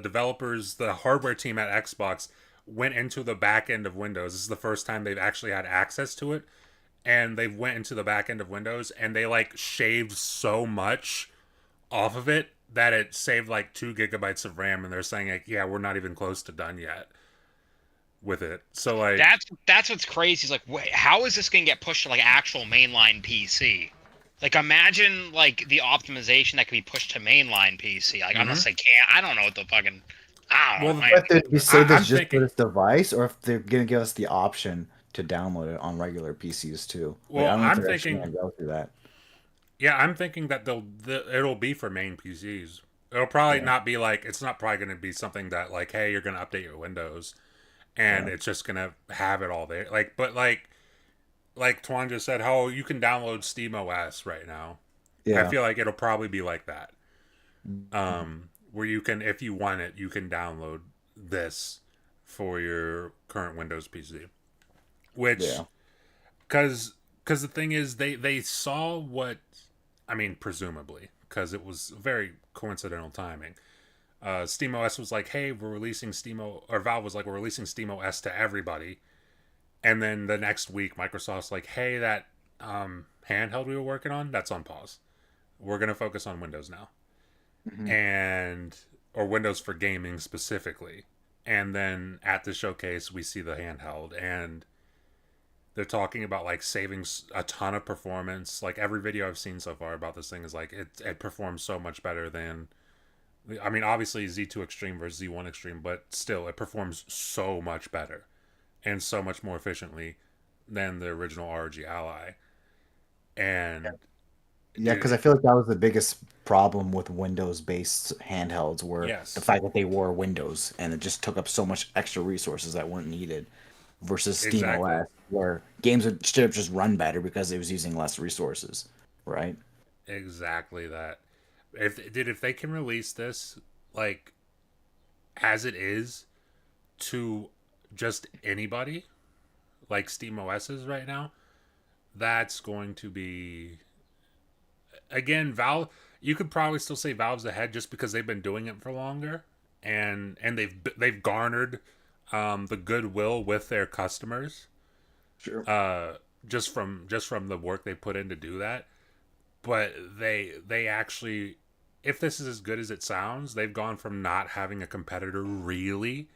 developers, the hardware team at Xbox went into the back end of Windows. This is the first time they've actually had access to it, and they went into the back end of Windows and they like shaved so much off of it that it saved like 2 gigabytes of RAM, and they're saying like, yeah, we're not even close to done yet with it. So like, That's what's crazy. Is like, wait, how is this gonna get pushed to like actual mainline PC? Like, imagine like the optimization that could be pushed to mainline PC. Like, unless mm-hmm. they can't. I don't know what the fucking. I don't know. Well, But did we say I'm this just for thinking. this device, or if they're gonna give us the option to download it on regular PCs too? Like I Well, don't know if I'm they're actually thinking. gonna go through that. Yeah, I'm thinking that it'll be for main PCs. It'll probably Yeah, not be like it's not probably going to be something that like, hey, you're going to update your Windows and yeah, it's just going to have it all there. Like, but like Twan just said, how you can download Steam OS right now. I yeah. feel like it'll probably be like that. Mhm. Where you can, if you want it, you can download this for your current Windows PC. Which, Yeah, because the thing is, they saw what, I mean, presumably, because it was very coincidental timing. SteamOS was like, "Hey, we're releasing or Valve was like, we're releasing SteamOS to everybody." And then the next week, Microsoft's like, "Hey, that handheld we were working on, that's on pause. We're gonna focus on Windows now." hmm And or Windows for gaming specifically. And then at the showcase, we see the handheld, and they're talking about like saving a ton of performance. Like every video I've seen so far about this thing is like it performs so much better than. I mean, obviously Z2 Extreme versus Z1 Extreme, but still, it performs so much better and so much more efficiently than the original ROG Ally. And Yeah, because I feel like that was the biggest problem with Windows-based handhelds, were the yes, fact that they were Windows and it just took up so much extra resources that weren't needed, versus Steam exactly. OS, where games would straight up just run better because it was using less resources, right? Exactly that. If they can release this like as it is to just anybody like Steam OS is right now, that's going to be again Valve. You could probably still say Valve's ahead just because they've been doing it for longer, and they've garnered the goodwill with their customers Sure. uh, just from the work they put in to do that. But they actually, if this is as good as it sounds, they've gone from not having a competitor really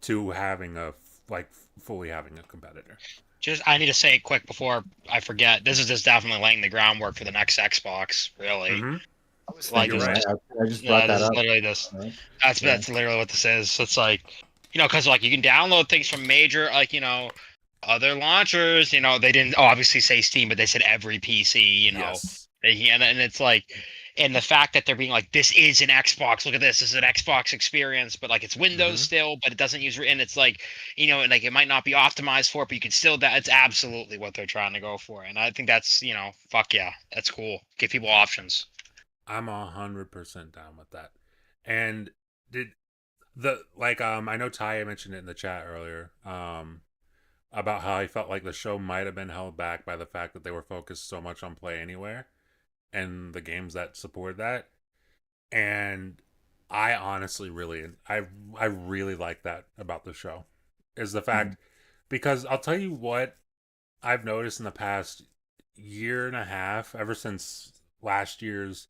to having a like fully having a competitor. Just I need to say it quick before I forget. This is just definitely laying the groundwork for the next Xbox. Really, Mm-hmm. I was like You're thinking just, right. that. I just brought yeah, this that is up. literally this. Right? That's Yeah. that's literally what this is. It's like, because like you can download things from major like other launchers. They didn't obviously say Steam, but they said every PC. Yes. And it's like, and the fact that they're being like, this is an Xbox. Look at this is an Xbox experience, but like it's Windows Mm-hmm. still, but it doesn't use. And it's like, and like it might not be optimized for it, but you can still. That's absolutely what they're trying to go for, and I think that's fuck yeah, that's cool. Give people options. I'm 100% down with that. And did I know Ty mentioned it in the chat earlier about how he felt like the show might have been held back by the fact that they were focused so much on Play Anywhere and the games that support that. And I honestly I really like that about the show is the Mhm. fact because I'll tell you what I've noticed in the past year and a half, ever since last year's,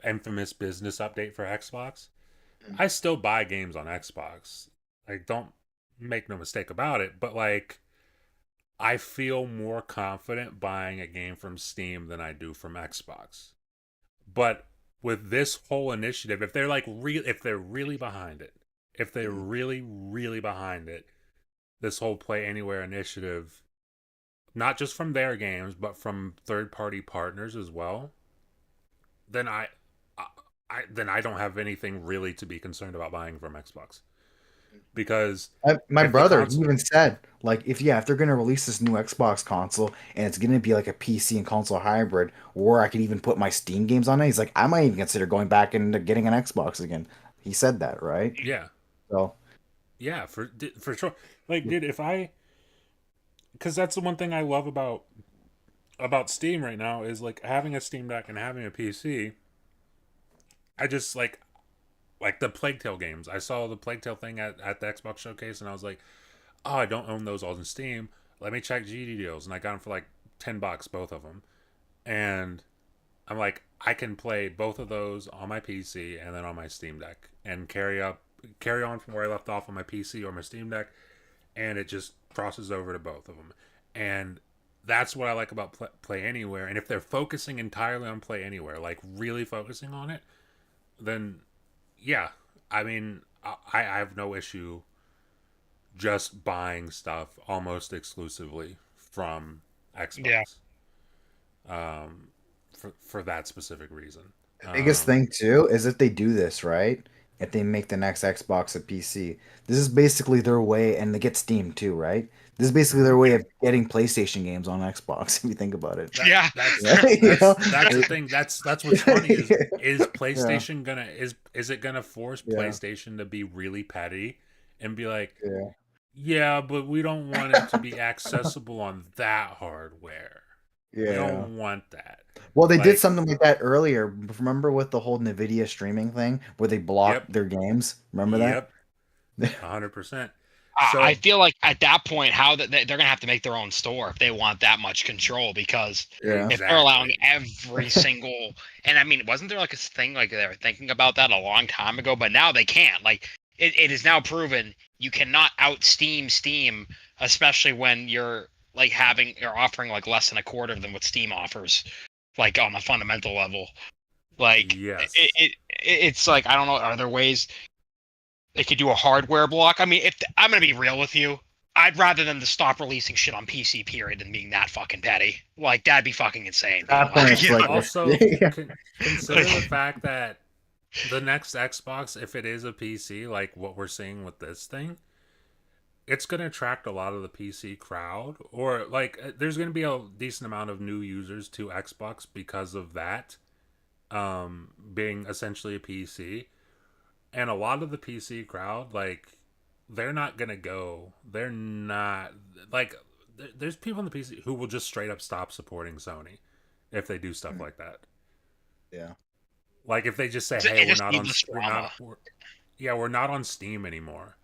infamous business update for Xbox, I still buy games on Xbox. Like, don't make no mistake about it, but like, I feel more confident buying a game from Steam than I do from Xbox. But with this whole initiative, if they're if they're really behind it, if they're really, really behind it, this whole Play Anywhere initiative, not just from their games, but from third party partners as well, then then I don't have anything really to be concerned about buying from Xbox because My if the brother, he console, even said, like, if they're gonna release this new Xbox console and it's gonna be like a PC and console hybrid, or I could even put my Steam games on it, he's like, I might even consider going back into getting an Xbox again. He said that, right? yeah, So, yeah, for sure. Like, dude, if I, because that's the one thing I love about Steam right now is like having a Steam Deck and having a PC. I just like the Plague Tale games. I saw the Plague Tale thing at the Xbox showcase, and I was like, oh, I don't own those all in Steam. Let me check GD deals, and I got them for like $10, both of them. And I'm like, I can play both of those on my PC and then on my Steam Deck, and carry on from where I left off on my PC or my Steam Deck, and it just crosses over to both of them. And that's what I like about Play Anywhere. And if they're focusing entirely on Play Anywhere, like really focusing on it, then yeah, I mean, I have no issue just buying stuff almost exclusively from Yeah. Xbox. For that specific reason. the biggest thing too is if they do this, right? If they make the next Xbox a PC, this is basically their way, and they get Steam too, right? This is basically their Mhm. way of getting PlayStation games on Xbox, if you think about it. That Yeah. that's Right? You know? that's the thing. That's what's funny is Yeah, PlayStation gonna is it gonna force yeah, PlayStation to be really petty and be like, yeah. yeah, but we don't want it to be accessible on that hardware. We Yeah. don't want that. Well, they did Like, something like that earlier. Remember with the whole Nvidia streaming thing where they blocked yep, their games? Remember that? yep, 100%. I So feel like at that point, how that they're gonna have to make their own store if they want that much control. Because Yeah. if they're allowing exactly. every single, and I mean, wasn't there like a thing like they were thinking about that a long time ago? But now they can't. Like it is now proven you cannot out Steam, especially when you're like you're offering like less than a quarter than what Steam offers, like on a fundamental level. Like Yes. it's like I don't know. Are there ways they could do a hardware block? I mean, if I'm gonna be real with you, I'd rather them to stop releasing shit on PC, period, than being that fucking petty. Like, that'd be fucking insane. At that point, it's You like, know? Also, yeah. consider the fact that the next Xbox, if it is a PC, like what we're seeing with this thing, it's going to attract a lot of the PC crowd, or like there's going to be a decent amount of new users to Xbox because of that, being essentially a PC. And a lot of the PC crowd, like, they're not going to go. They're not, like, there's people in the PC who will just straight up stop supporting Sony if they do stuff like that. Yeah. Like if they just say, It's "Hey, we're just not on, needless drama. we're not on Steam anymore,"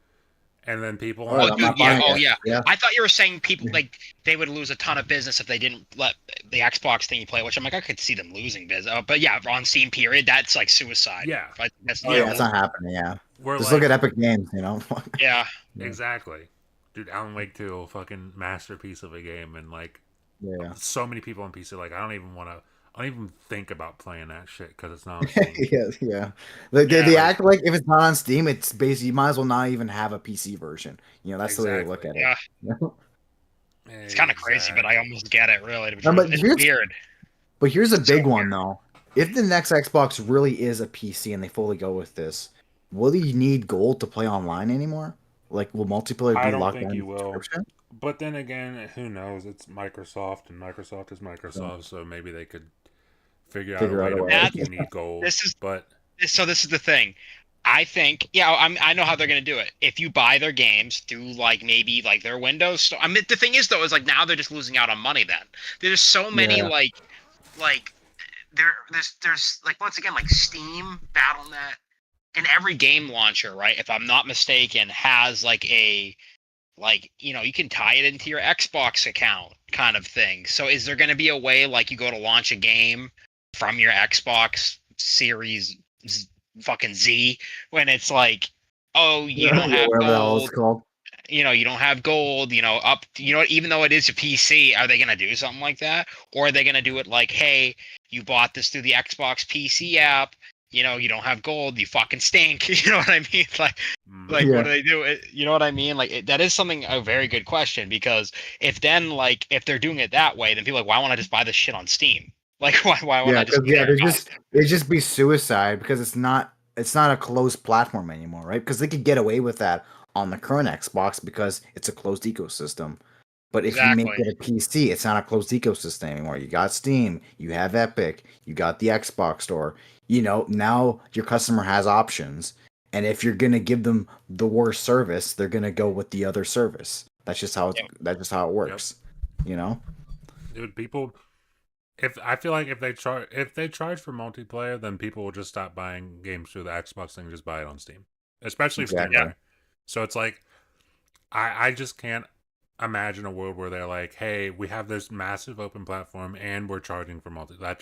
and then people Oh, aren't I'm Dude, not yeah, buying it. yeah. Yeah. I thought you were saying people Yeah. like they would lose a ton of business if they didn't let the Xbox thing you play, which I'm like, I could see them losing business. But yeah, on Steam, period, that's like suicide. Yeah. That's Oh, Yeah, yeah, it's not happening. Yeah. we're Just like look at Epic Games, you know? yeah. Yeah. exactly, dude. Alan Wake 2, a fucking masterpiece of a game, and like Yeah. so many people on PC, like I don't even think about playing that shit because it's not on Steam. Yeah, yeah. They Yeah, act like if it's not on Steam, it's basically you might as well not even have a PC version. You know, that's the way they look at Exactly. it. Yeah. It's kind of crazy, but I almost get it. Really, No, but it's here's weird. But here's a So big one though. If the next Xbox really is a PC and they fully go with this, will you need gold to play online anymore? Like, will multiplayer I be don't locked think down you to will. subscription? But then again, who knows? It's Microsoft, and Microsoft is So, Microsoft, so maybe they could figure out a figure way out a to way. make you need gold. This is But so. This is the thing. I think, yeah, I know how they're gonna do it. If you buy their games through like maybe like their Windows store. I mean, the thing is though, is like now they're just losing out on money. Then there's so many Yeah, like there's like once again like Steam, BattleNet, and every game launcher, right? If I'm not mistaken, has like a like you can tie it into your Xbox account kind of thing. So is there going to be a way like you go to launch a game from your Xbox Series fucking Z when it's like, oh, you don't have whatever the hell it's gold, called. you don't have gold, up, even though it is a PC, are they going to do something like that? Or are they going to do it like, hey, you bought this through the Xbox PC app, you don't have gold, you fucking stink. You know what I mean? Like Yeah. what do they do? You know what I mean? Like that is something a very good question because if they're doing it that way, then people are like, why won't I just buy this shit on Steam? Like why won't Yeah, I just because care? it'd just be suicide because it's not a closed platform anymore, right? Because they could get away with that on the current Xbox because it's a closed ecosystem. But if you make Exactly. it a PC, it's not a closed ecosystem anymore. You got Steam, you have Epic, you got the Xbox Store. Now your customer has options, and if you're gonna give them the worst service, they're gonna go with the other service. Yep. That's just how it yep, works. You know? dude, people. If I feel like if they charge for multiplayer, then people will just stop buying games through the Xbox thing and just buy it on Steam, especially if Steam's Exactly. there. So it's like I just can't imagine a world where they're like, hey, we have this massive open platform and we're charging for multi. I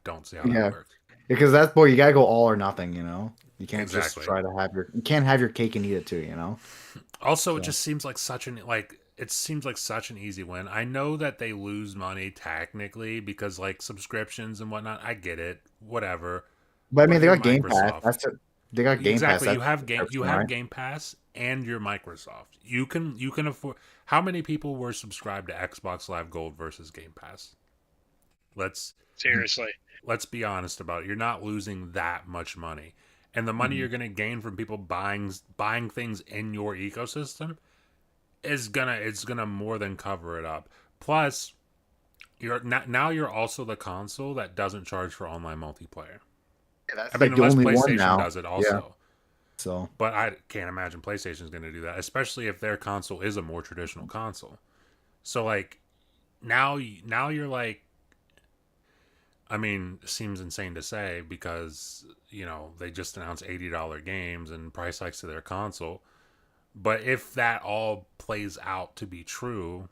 don't see how that Yeah. works. Because that's boy, you gotta go all or nothing, You can't just Exactly. try to you can't have your cake and eat it too. Also, it So just seems like such an easy win. I know that they lose money technically because like subscriptions and whatnot. I get it, whatever. but I mean But they you're got Game Pass. Microsoft. They got Game Pass. Exactly. That's You a have subscription, right? Game Pass and you're Microsoft. You can afford. How many people were subscribed to Xbox Live Gold versus Game Pass? Let's Seriously. let's be honest about it. You're not losing that much money. And the money Mhm. you're going to gain from people buying things in your ecosystem it's gonna more than cover it up. Plus, now you're also the console that doesn't charge for online multiplayer. Yeah, that's I mean, like the unless only one PlayStation now. does it Yeah. also. So But I can't imagine PlayStation's going to do that, especially if their console is a more traditional console. So like now you're like, I mean, it seems insane to say because they just announced $80 games and price hikes to their console. But if that all plays out to be true,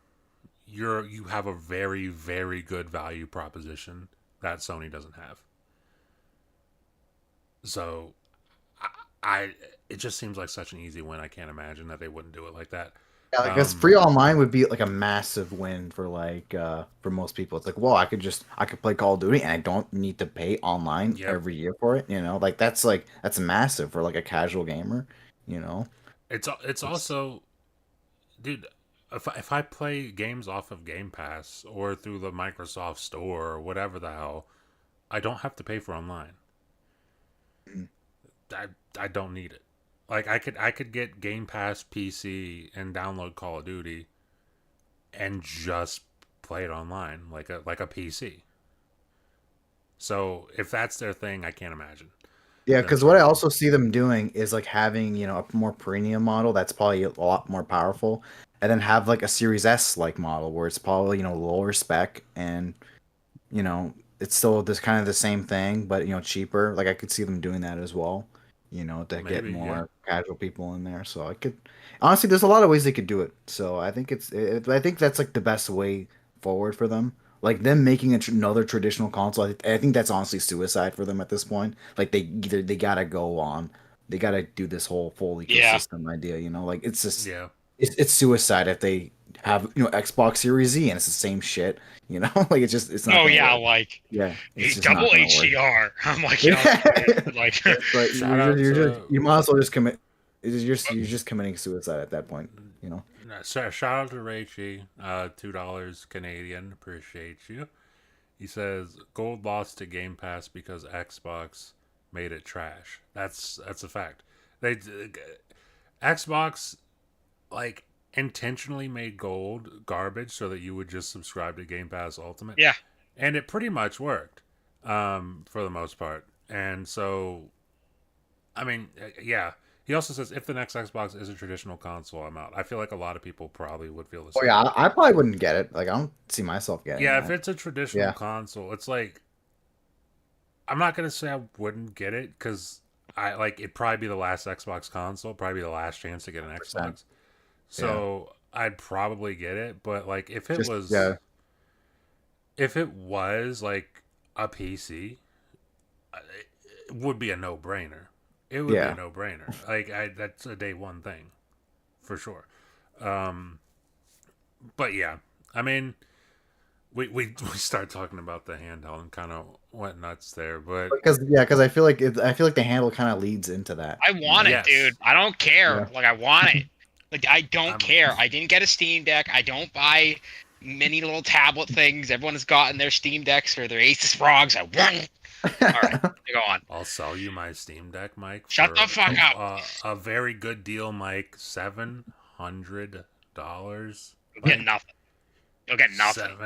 you have a very very good value proposition that Sony doesn't have. So I it just seems like such an easy win. I can't imagine that they wouldn't do it like that. yeah, because free online would be like a massive win for most people. It's like, well, I could play Call of Duty and I don't need to pay online Yep. every year for it. That's massive for like a casual gamer. You know, It's it's also, dude. if I play games off of Game Pass or through the Microsoft Store or whatever the hell, I don't have to pay for online. Mm. I I don't need it. Like I could get Game Pass PC and download Call of Duty and just play it online like a PC. So if that's their thing, I can't imagine Yeah, them because what I charging. also see them doing is like having, a more premium model that's probably a lot more powerful, and then have like a Series S like model where it's probably, lower spec and, it's still this kind of the same thing, but cheaper. Like I could see them doing that as well, to get Maybe, yeah. more casual people in there. So I could honestly, there's a lot of ways they could do it. So I think I think that's like the best way forward for them. Like them making another traditional console, I think that's honestly suicide for them at this point. Like they gotta go on, they gotta do this whole full Yeah. ecosystem idea. Like it's just Yeah. it's suicide if they have Xbox Series Z and it's the same shit. Like it's not Oh gonna yeah, work. like Yeah, it's just double not gonna work. HDR. I'm like, Yeah. like But Shout out to you might as well just commit. You're just committing suicide at that point. shout out to Raichi, $2 Canadian. Appreciate you. He says gold lost to Game Pass because Xbox made it trash. That's a fact. They Xbox like intentionally made gold garbage so that you would just subscribe to Game Pass Ultimate, yeah. and it pretty much worked, for the most part. And so, I mean, yeah. He also says if the next Xbox is a traditional console, I'm out. I feel like a lot of people probably would feel the Oh same yeah, way. I probably wouldn't get it. Like I don't see myself getting Yeah, if that. it's a traditional Yeah, console, it's like I'm not gonna say I wouldn't get it because I like it'd probably be the last Xbox console, probably the last chance to get an 100%. Xbox. Yeah, So I'd probably get it, but like just yeah, if it was like a PC, it would be a no brainer. It would be a yeah. no brainer. Like that's a day one thing for sure. Um, but yeah, I mean, we start talking about the handheld and kind of went nuts there, but Because I feel like the handle kind of leads into that. I want it, dude. yes, I don't care. Yeah. Like I want it. Like I don't I'm care. I didn't get a Steam Deck. I don't buy mini little tablet things. Everyone has gotten their Steam Decks or their Asus ROGs. I want it. All right, go on. I'll sell you my Steam Deck, Mike, Shut for the fuck up. a very good deal, Mike. $700. You'll get nothing. You'll get nothing.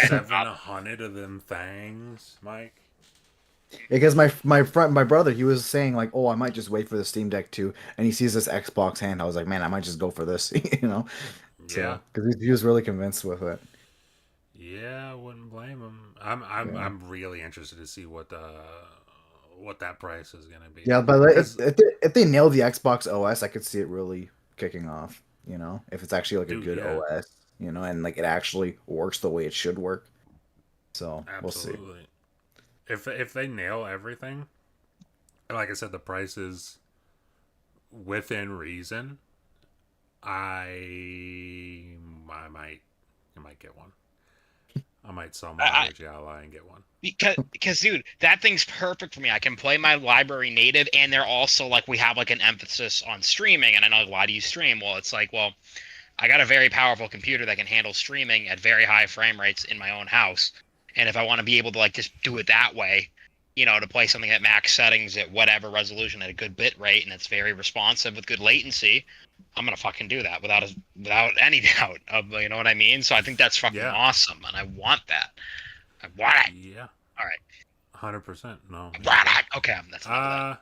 Seven hundred of them things, Mike. Because my brother, he was saying like, oh, I might just wait for the Steam Deck too, and he sees this Xbox hand. I was like, man, I might just go for this, Yeah, So because he was really convinced with it. yeah, I wouldn't blame him. Yeah. I'm really interested to see what that price is gonna be. Yeah, but like, Cause, if they nail the Xbox OS, I could see it really kicking off. If it's actually like a dude, good yeah, OS, and like it actually works the way it should work. So we'll see. absolutely. If they nail everything, like I said, the price is within reason. I might get one. I might sell my I, ROG Ally and get one. because dude, that thing's perfect for me. I can play my library native, and they're also like we have like an emphasis on streaming. And I know, like, why do you stream? Well, it's like, well, I got a very powerful computer that can handle streaming at very high frame rates in my own house. And if I want to be able to like just do it that way, to play something at max settings at whatever resolution at a good bit rate and it's very responsive with good latency, I'm gonna fucking do that without any doubt of, you know what I mean. So I think that's fucking Yeah, awesome, and I want that. I want it. yeah, All right, 100%. No, I want it. Okay, that's enough of that.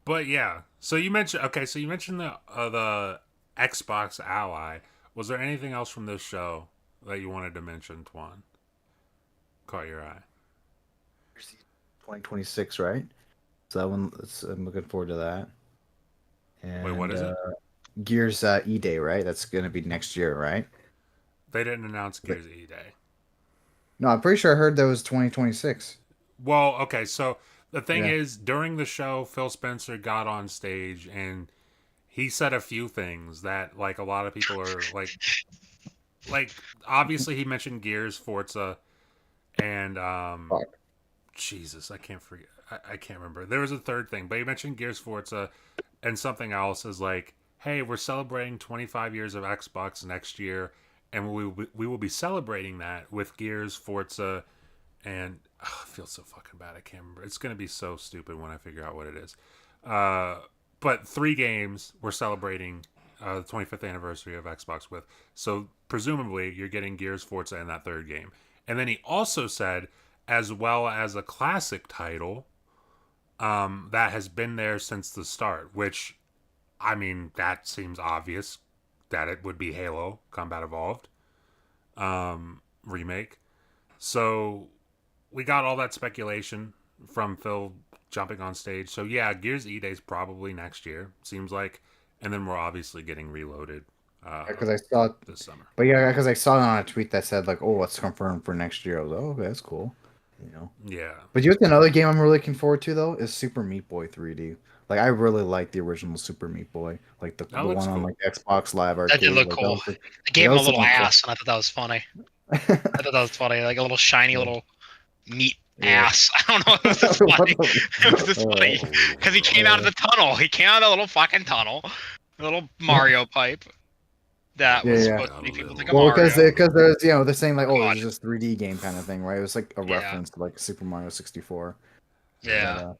but yeah. So you mentioned the Xbox Ally. Was there anything else from this show that you wanted to mention, Twan? Caught your eye. 2026, right? So that one, I'm looking forward to that. Wait, what And is it? Gears E Day, right? That's gonna be next year, right? They didn't announce Gears E Day. No, I'm pretty sure I heard that was 2026. Well, okay, so the thing Yeah. is, during the show, Phil Spencer got on stage and he said a few things that like a lot of people are like obviously he mentioned Gears, Forza, and Fuck. Jesus, I can't forget. I can't remember. There was a third thing, but he mentioned Gears, Forza, and something else is like hey, we're celebrating 25 years of Xbox next year, and we will be celebrating that with Gears, Forza, and I feel so fucking bad. I can't remember. It's gonna be so stupid when I figure out what it is. But 3 games we're celebrating the 25th anniversary of Xbox with. So presumably you're getting Gears, Forza, in that third game. And then he also said, as well as a classic title that has been there since the start. Which, I mean, that seems obvious that it would be Halo Combat Evolved remake. So we got all that speculation from Phil jumping on stage. So yeah, Gears E-Day's probably next year, seems like. And then we're obviously getting Reloaded Because I saw, this summer. but yeah, because I saw it on a tweet that said like, "Oh, it's confirmed for next year." I was like, "Oh, okay, that's cool," you know. Yeah. But you know, what another game I'm really looking forward to though is Super Meat Boy 3D. Like I really like the original Super Meat Boy, like the That the looks one on cool. like Xbox Live That Arcade. did look Like, cool. that was, They gave that him a was little something cool. ass, and I thought that was funny. I thought that was funny, like a little shiny Yeah. little meat Yeah. ass. I don't know. It was just What funny. the- It was just funny because he came out of the tunnel. He came out of the little fucking tunnel, the little Mario pipe. That Yeah, was yeah. supposed to be people think of Well, Mario. because there's they're saying like, oh, God. this is this 3D game kind of thing, right? It was like a Yeah. reference to like Super Mario 64. Yeah.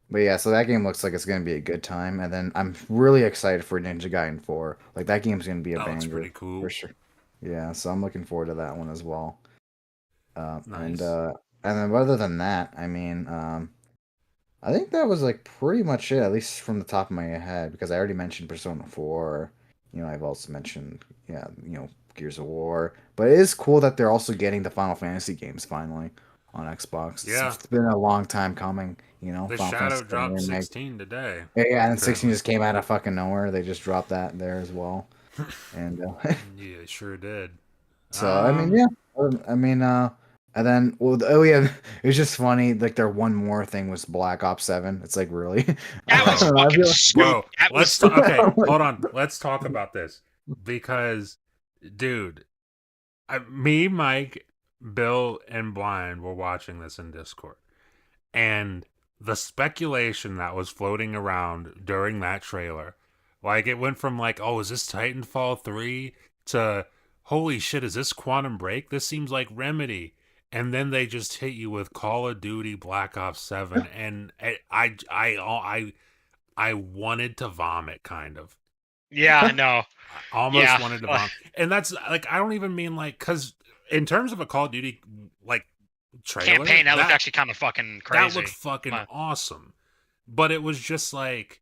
But yeah, so that game looks like it's gonna be a good time, and then I'm really excited for Ninja Gaiden 4. Like that game's gonna be a That looks banger pretty cool. for sure. Yeah, so I'm looking forward to that one as well. Nice. And then other than that, I mean, I think that was like pretty much it, at least from the top of my head, because I already mentioned Persona 4. You know, I've also mentioned, yeah, Gears of War. But it is cool that they're also getting the Final Fantasy games finally on Xbox. Yeah. It's been a long time coming, The Final Shadow Fantasy dropped remake. 16 today. Yeah, and 16 apparently. just came out of fucking nowhere. They just dropped that there as well. And Yeah, it sure did. so I mean, yeah, I mean, and then oh yeah, it was just funny. Like their one more thing was Black Ops 7. It's like really, That was I fucking feel- stupid. Bro, That let's was okay, hold on. Let's talk about this because, dude, me, Mike, Bill, and Blind were watching this in Discord, and the speculation that was floating around during that trailer, like it went from like, oh, is this Titanfall 3 to holy shit, is this Quantum Break? This seems like Remedy. And then they just hit you with Call of Duty Black Ops 7, and I wanted to vomit, kind of. yeah, I know. I almost Yeah. wanted to vomit. And that's like, I don't even mean like, because in terms of a Call of Duty like trailer, Campaign that looked actually kind of fucking crazy. that looked fucking Wow. awesome. But it was just like,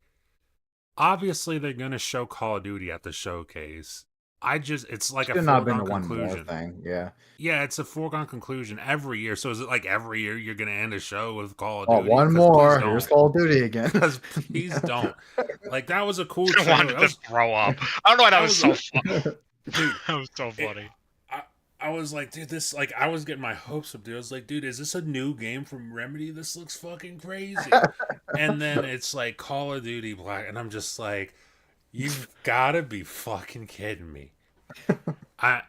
obviously they're gonna show Call of Duty at the showcase. It's like a should not have been a foregone one more conclusion. thing. Yeah. Yeah, it's a foregone conclusion every year. So is it like every year you're gonna end a show with Call of Oh, Duty? one 'Cause more. please Here's don't. Call of Duty again. Because please don't. Like that was a cool I trailer. wanted That to was, throw up. I don't know why that that was so was fun. dude, That was so funny. I was like, dude, this like I was getting my hopes up, dude. I was like, dude, is this a new game from Remedy? This looks fucking crazy. And then it's like Call of Duty Black, and I'm just like, you've gotta be fucking kidding me. I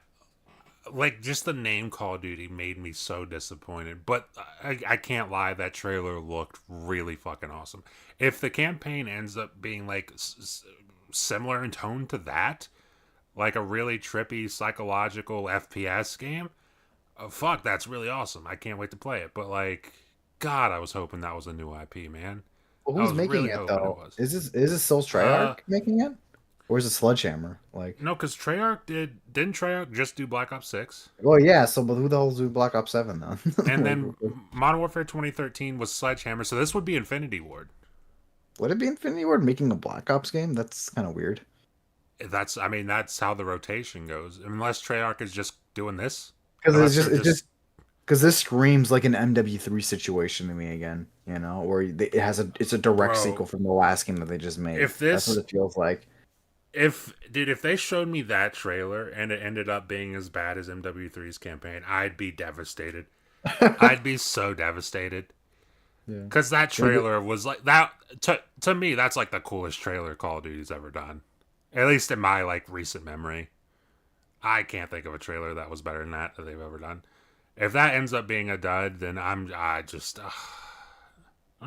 like just the name Call of Duty made me so disappointed. But I can't lie, that trailer looked really fucking awesome. If the campaign ends up being like similar in tone to that, like a really trippy psychological FPS game, fuck, that's really awesome. I can't wait to play it. But like, God, I was hoping that was a new IP, man. Well, I who's was making really it hoping it though? was. Is this still Treyarch making it, or is it Sledgehammer? Like, No, because Treyarch didn't Treyarch just do Black Ops 6? well, yeah. So, but who the hell's doing Black Ops 7 then? And then Modern Warfare 2013 was Sledgehammer, so this would be Infinity Ward. would it be Infinity Ward making a Black Ops game? That's kind of weird. That's how the rotation goes. Unless Treyarch is just doing this. Because Unless it's they're just because this screams like an MW3 situation to me again. Where it's a direct Bro, sequel from the last game that they just made. if That's this- what it feels like. If they showed me that trailer and it ended up being as bad as MW3's campaign, I'd be devastated. I'd be so devastated. Yeah. Because that trailer was like that to me. That's like the coolest trailer Call of Duty's ever done, at least in my like recent memory. I can't think of a trailer that was better than that they've ever done. If that ends up being a dud, then I'm gonna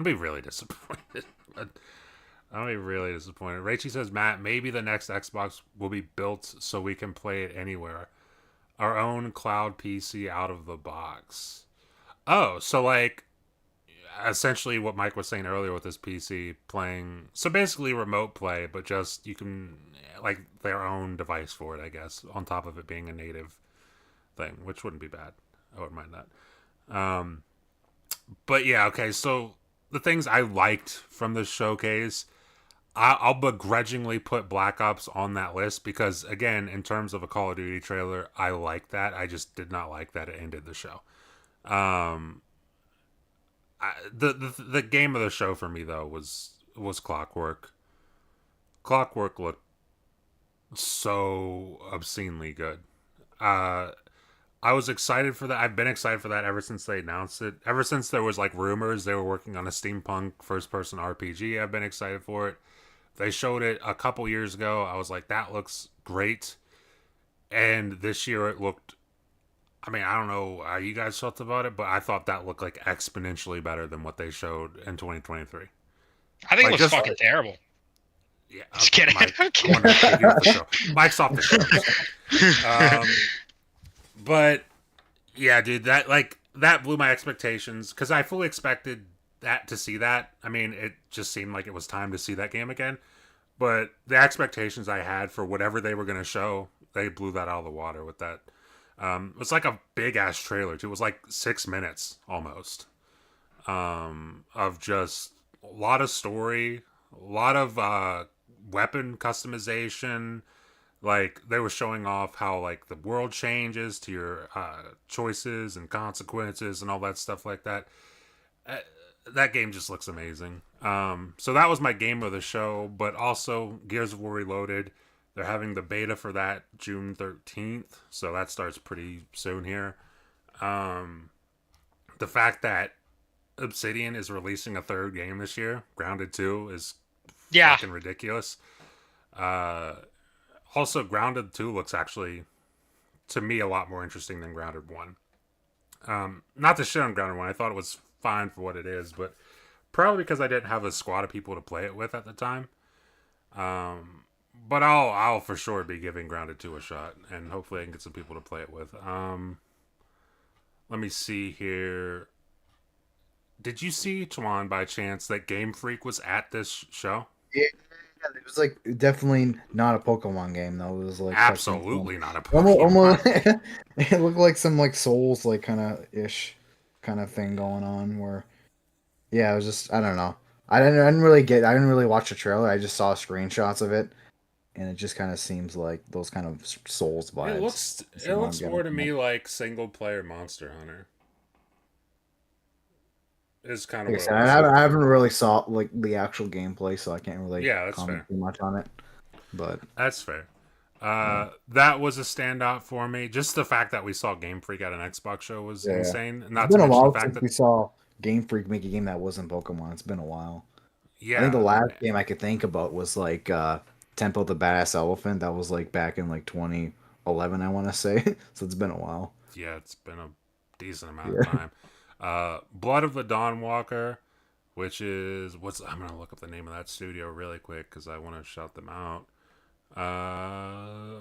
be really disappointed. I'm gonna be really disappointed. Rachie says, Matt, maybe the next Xbox will be built so we can play it anywhere. Our own cloud PC out of the box. Oh, so like essentially what Mike was saying earlier with his PC playing. So basically remote play, but just you can like their own device for it, I guess, on top of it being a native thing, which wouldn't be bad. I wouldn't mind that. But yeah, okay. So the things I liked from this showcase, I'll begrudgingly put Black Ops on that list because, again, in terms of a Call of Duty trailer, I like that. I just did not like that it ended the show. Um, the game of the show for me though was Clockwork. Clockwork looked so obscenely good. Uh, I was excited for that. I've been excited for that ever since they announced it. Ever since there was like rumors they were working on a steampunk first person RPG, I've been excited for it. They showed it a couple years ago. I was like, that looks great. And this year it looked, I mean, I don't know how you guys felt about it, but I thought that looked like exponentially better than what they showed in 2023. I think Like, it looks just- fucking terrible. Yeah, Just kidding. Mike, I'm I kidding. wanted to take you off the show. Mike's off the show. But yeah, dude, that blew my expectations because I fully expected that to see that. I mean, it just seemed like it was time to see that game again. But the expectations I had for whatever they were going to show, they blew that out of the water with that. It was like a big ass trailer too. It was like 6 minutes almost of just a lot of story, a lot of weapon customization. Like they were showing off how like the world changes to your choices and consequences and all that stuff like that. Uh, that game just looks amazing. So that was my game of the show, but also Gears of War Reloaded. They're having the beta for that June 13th, so that starts pretty soon here. The fact that Obsidian is releasing a third game this year, Grounded 2, is Yeah. fucking ridiculous. Also, Grounded 2 looks actually, to me, a lot more interesting than Grounded 1. Not to shit on Grounded 1, I thought it was fine for what it is, but probably because I didn't have a squad of people to play it with at the time. But I'll for sure be giving Grounded 2 a shot, and hopefully I can get some people to play it with. Let me see here. Did you see, Tuan, by chance, that Game Freak was at this show? Yeah, it was like definitely not a Pokemon game though. It was like Absolutely not a almost, Pokemon. almost it looked like some like Souls like kind of ish kind of thing going on where yeah, it was just I don't know. I didn't really watch the trailer. I just saw screenshots of it and it just kind of seems like those kind of Souls vibes. It looks what I'm more to getting me from like single player Monster Hunter. Is kind of Like I what said, it looks I like. haven't really saw like the actual gameplay, so I can't really Yeah, that's comment fair. too much on it. But That's fair. That was a standout for me. Just the fact that we saw Game Freak at an Xbox show was Yeah. insane. Not it's to been a mention while the fact since that we saw Game Freak make a game that wasn't Pokemon. It's been a while. yeah, I think the last game I could think about was like Temple of the Badass Elephant. That was like back in like 2011, I want to say. So it's been a while. yeah, it's been a decent amount Yeah. of time. Blood of the Dawn Walker, which is I'm gonna look up the name of that studio really quick because I want to shout them out.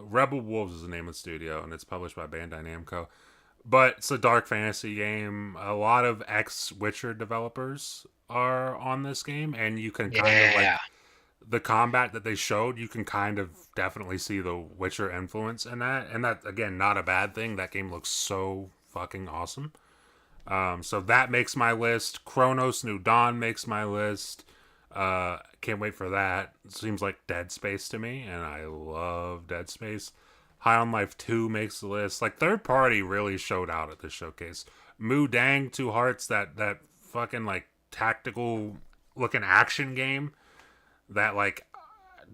Rebel Wolves is the name of the studio, and it's published by Bandai Namco. But it's a dark fantasy game. A lot of ex-Witcher developers are on this game, and you can kind of like Yeah. the combat that they showed. You can kind of definitely see the Witcher influence in that, and that again, not a bad thing. That game looks so fucking awesome. So that makes my list. Chronos New Dawn makes my list. Can't wait for that. Seems like Dead Space to me, and I love Dead Space. High on Life 2 makes the list. Like, third party really showed out at this showcase. Moo Dang, Two Hearts, that fucking, like, tactical looking action game that, like,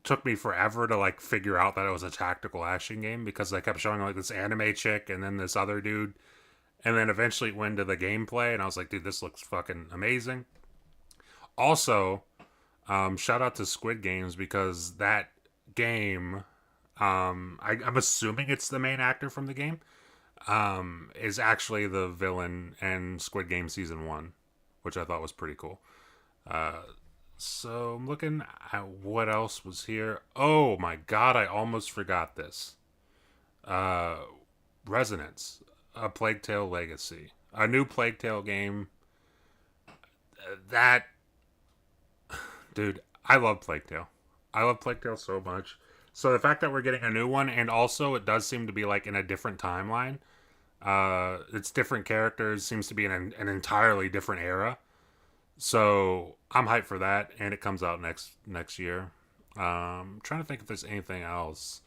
took me forever to, like, figure out that it was a tactical action game because they kept showing, like, this anime chick and then this other dude. And then eventually it went to the gameplay, and I was like, dude, this looks fucking amazing. Also, shout out to Squid Games because that game, I'm assuming it's the main actor from the game, is actually the villain in Squid Game Season 1, which I thought was pretty cool. So I'm looking at what else was here. Oh my god, I almost forgot this. Uh, Resonance, a Plague Tale Legacy, a new Plague Tale game. That dude, I love Plague Tale. I love Plague Tale so much. So the fact that we're getting a new one, and also it does seem to be like in a different timeline. It's different characters. Seems to be in an entirely different era. So I'm hyped for that, and it comes out next year. Trying to think if there's anything else.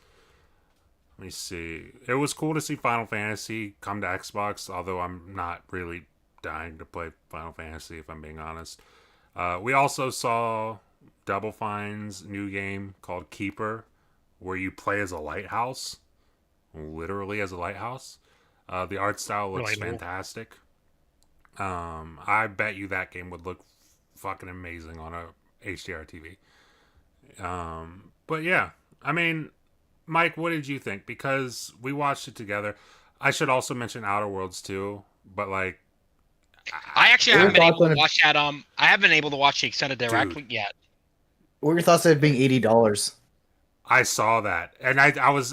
Let me see. It was cool to see Final Fantasy come to Xbox, although I'm not really dying to play Final Fantasy if I'm being honest. We also saw Double Fine's new game called Keeper, where you play as a lighthouse, literally as a lighthouse. The art style looks Really cool. fantastic. I bet you that game would look fucking amazing on a HDR TV. But yeah, I mean, Mike, what did you think? Because we watched it together. I should also mention Outer Worlds too, but like, I actually What are haven't your been thoughts able on to it? watch that. I haven't been able to watch the extended direct dude, yet. What are your thoughts on it being $80? I saw that, and I was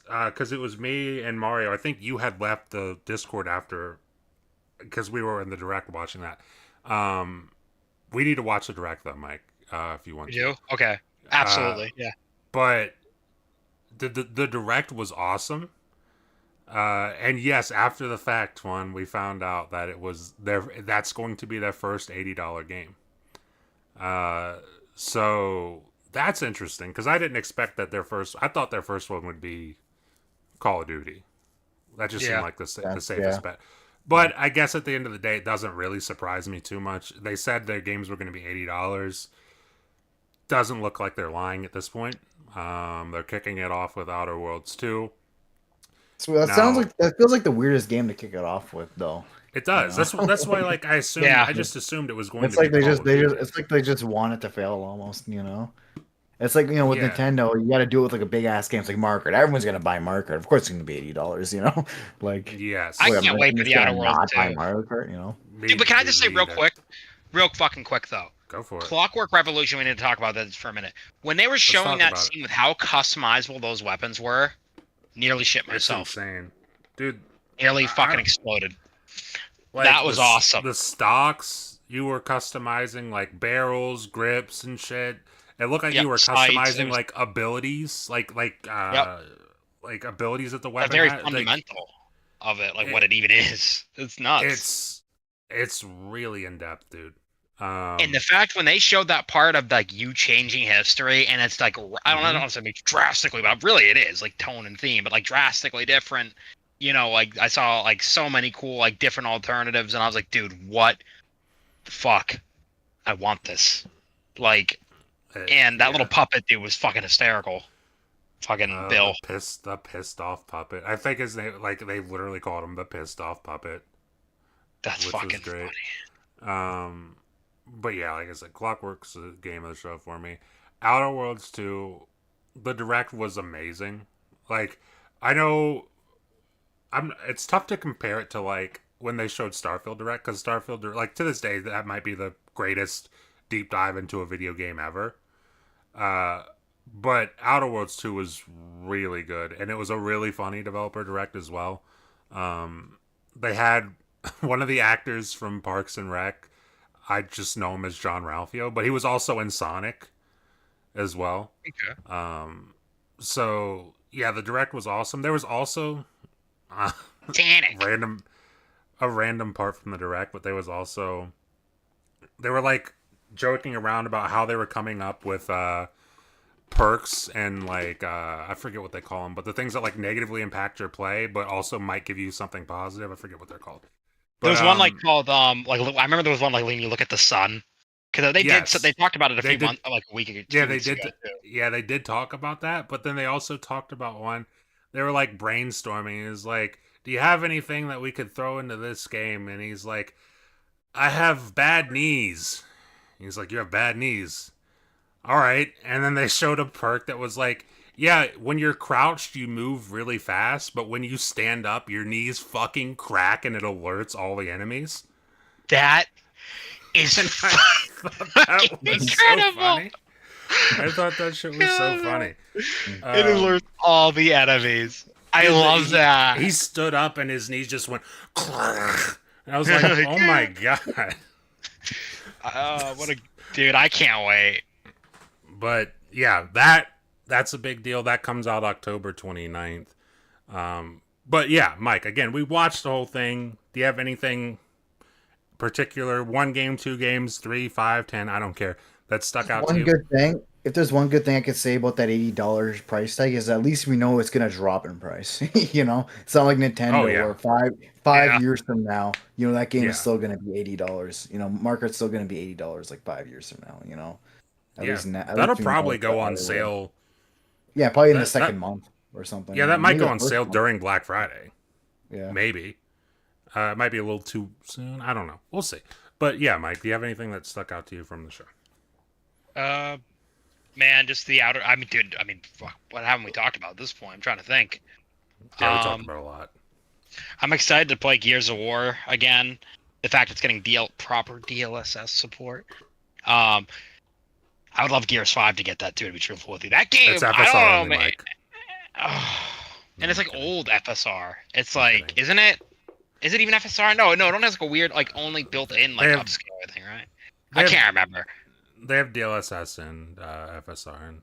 because it was me and Mario. I think you had left the Discord after because we were in the direct watching that. Um, we need to watch the direct though, Mike, if you want You to. do? Okay. Uh, Absolutely. Yeah. but the direct was awesome. And yes, after the fact, one we found out that it was their that's going to be their first $80 game. Uh, so that's interesting because I didn't expect that their first. I thought their first one would be Call of Duty. That just seemed Yeah. like the That's yeah. safest bet. But I guess at the end of the day, it doesn't really surprise me too much. They said their games were going to be $80. Doesn't look like they're lying at this point. They're kicking it off with Outer Worlds 2. So that sounds Now, like that feels like the weirdest game to kick it off with, though. it You does. know, That's why like Yeah. I just assumed it was going it's to be like Call of they just Duty. it's like they just want it to fail almost. It's like with Yeah. Nintendo, you got to do it with like a big ass game. It's like Mario Kart. Everyone's gonna buy Mario Kart. Of course, it's gonna be $80. Like, I Yes. what can't am I wait for just the Outer gonna Worlds not buy too. Mario Kart? Dude, but can I just say Me either. real fucking quick though? Go for it. Clockwork Revolution, we need to talk about that for a minute. When they were showing talk that about it. scene with how customizable those weapons were, nearly shit It's myself. insane, dude. Nearly fucking I, exploded. like That was awesome. The stocks you were customizing like barrels, grips, and shit. It looked like Yep, you were sights. It customizing was like abilities, yep, like abilities that the a weapon very had. Like fundamental of it, like it, what it even is. It's nuts. it's really in depth, dude. And the fact when they showed that part of like you changing history, and it's like I don't know if it drastically, but really it is like tone and theme, but like drastically different. Like I saw like so many cool like different alternatives, and I was like, dude, what the fuck? I want this. Like, and that little yeah. puppet dude was fucking hysterical. Fucking Bill. The pissed off puppet. I think his name, like they literally called him the pissed off puppet, That's which was fucking great. funny. But yeah, like I said, Clockwork's the game of the show for me. Outer Worlds 2, the direct was amazing. Like, I know it's tough to compare it to like when they showed Starfield Direct because Starfield Direct, like to this day, that might be the greatest deep dive into a video game ever. Uh, but Outer Worlds 2 was really good, and it was a really funny developer direct as well. They had one of the actors from Parks and Rec. I just know him as John Ralphio, but he was also in Sonic as well. Okay. So yeah, the direct was awesome. There was also uh, Titanic. random a random part from the direct, but there was also they were like joking around about how they were coming up with perks and like I forget what they call them, but the things that like negatively impact your play, but also might give you something positive. I forget what they're called. There But was one like called like I remember there was one like when you look at the sun because they did so yes, they talked about it a they few did. months like a week ago, Yeah, 2 weeks ago too. Yeah, they did talk about that, but then they also talked about one. They were like brainstorming. Is like, do you have anything that we could throw into this game? And he's like, I have bad knees. He's like, you have bad knees. All right. And then they showed a perk that was like, yeah, when you're crouched, you move really fast, but when you stand up, your knees fucking crack and it alerts all the enemies. That is And I thought that was Incredible. so funny. I thought that shit was so funny. It alerts all the enemies. I dude, love that. He stood up and his knees just went. And I was like, oh my god. What a dude! I can't wait. But yeah, that's a big deal. That comes out October 29th. But yeah, Mike, again, we watched the whole thing. Do you have anything particular? 1 game, 2 games, 3, 5, 10, I don't care. That stuck out to One you? good thing, if there's one good thing I could say about that $80 price tag is at least we know it's gonna drop in price. You know, it's not like Nintendo Oh, yeah. or five Yeah. years from now. You know that game Yeah. is still gonna be $80. You know, market's still gonna be $80 like 5 years from now. You know, Yeah, at that'll least we know probably it's go that on way. sale. Yeah, probably in the That- second month or something. Yeah, that might Maybe go the on first sale month. during Black Friday. Yeah. Maybe. It might be a little too soon. I don't know. We'll see. But yeah, Mike, do you have anything that stuck out to you from the show? Man, just the outer. I mean, dude. I mean, fuck, what haven't we talked about at this point? I'm trying to think. Yeah, we talked about a lot. I'm excited to play Gears of War again. The fact it's getting proper DLSS support. I would love Gears 5 to get that too. To be truthful with you, that game. It's I FSR don't know, only, man. Mike. And it's like Okay. old FSR. It's I'm like, kidding. isn't it? Is it even FSR? No, it don't has like a weird, like only built-in like They have- upscale thing, right? they I have- can't remember. They have DLSS and FSR, and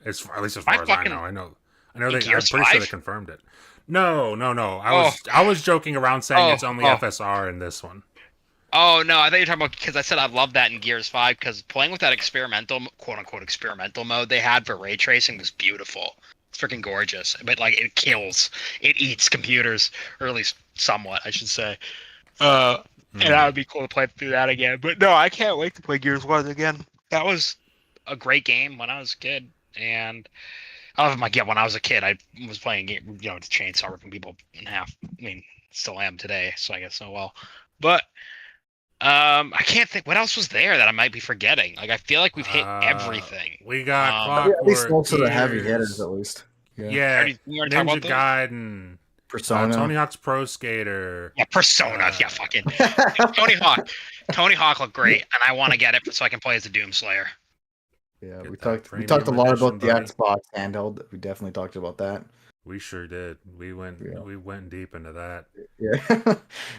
it's at least as My far as fucking- I know. I know In they. I'm Gears pretty sure 5? they confirmed it. No. I was joking around saying it's only oh. FSR in this one. Oh no, I thought you were talking about because I said I love that in Gears 5 because playing with that experimental, quote unquote experimental mode they had for ray tracing was beautiful. It's freaking gorgeous, but like it eats computers, or at least somewhat, I should say. And that would be cool to play through that again. But no, I can't wait to play Gears 1 again. That was a great game when I was a kid, and I love like when I was a kid, I was playing game, the chainsaw ripping people in half. I mean, still am today, so I guess so well. But I can't think what else was there that I might be forgetting. Like I feel like we've hit everything. We got Um, Yeah, at least Clockwork, most of the heavy Gears, hitters, at least. Yeah, We already talked Ninja about those? Gaiden, Persona. Tony Hawk's Pro Skater. Yeah, Persona. Yeah, fucking Tony Hawk. Tony Hawk looked great, and I want to get it so I can play as a Doomslayer. Yeah, Get we that talked. We premium talked a lot edition, about the buddy. Xbox handheld. We definitely talked about that. We sure did. We went Yeah. deep into that. Yeah.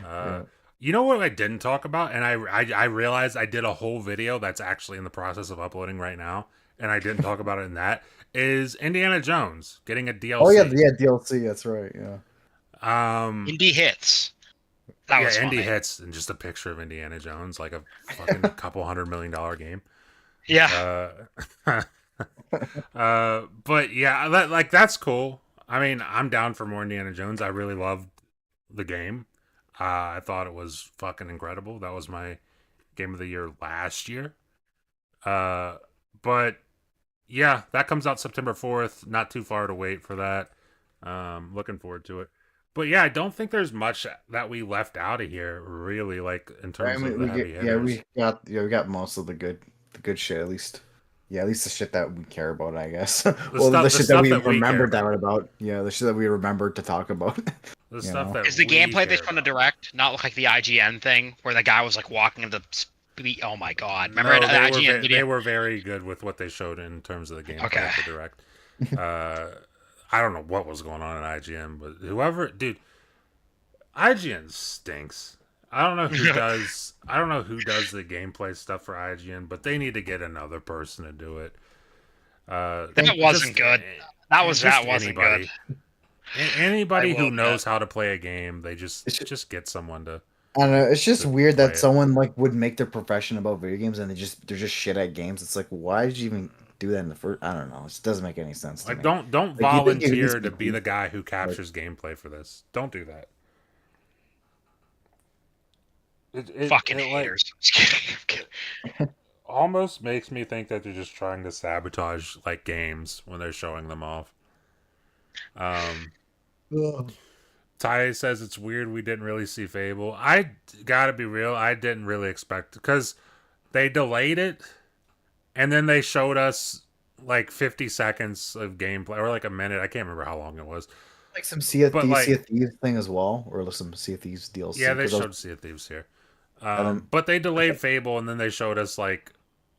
Uh, You know what I didn't talk about, and I realized I did a whole video that's actually in the process of uploading right now, and I didn't talk about it in that. Is Indiana Jones getting a DLC? Oh yeah, DLC. That's right. Yeah. Indie hits. That was Indy funny. hits and just a picture of Indiana Jones, like a fucking couple $100 million game. Yeah. But yeah, that's cool. I mean, I'm down for more Indiana Jones. I really loved the game. I thought it was fucking incredible. That was my game of the year last year. But yeah, that comes out September 4th. Not too far to wait for that. Looking forward to it. But yeah, I don't think there's much that we left out of here, really, like in terms of the heavy hitters. we got most of the good shit at least. Yeah, at least the shit that we care about, I guess. stuff- the the shit stuff that we that we remembered care that about. Yeah, the shit that we remembered to talk about. The You stuff know. that Is the we gameplay they care showed in the about. direct not look like the IGN thing where the guy was like walking into the oh my god. Remember No, the they, IGN were video? they were very good with what they showed in terms of the gameplay Okay. at the direct. I don't know what was going on at IGN, but dude, IGN stinks. I don't know who does. I don't know who does the gameplay stuff for IGN, but they need to get another person to do it. That wasn't good. That wasn't good. Anybody I who will knows how to play a game, they It's just get someone to. I don't know. It's just To weird play that it. someone like would make their profession about video games and they're just shit at games. It's like, why did you even do that in the first? I don't know. It just doesn't make any sense to Like, me. don't Like, you think it needs volunteer to to be be the guy who captures gameplay for this. Don't do that. Fucking like, haters. Just kidding. I'm kidding. almost makes me think that they're just trying to sabotage like games when they're showing them off. Ugh. Ty says it's weird we didn't really see Fable. I gotta be real, I didn't really expect, because they delayed it and then they showed us like 50 seconds of gameplay, or like a minute. I can't remember how long it was. Like some Sea of But, Thieves, like- Sea of Thieves thing as well, or some Sea of Thieves DLC. Yeah, they 'cause I was- showed Sea of Thieves here. But they delayed Fable, and then they showed us like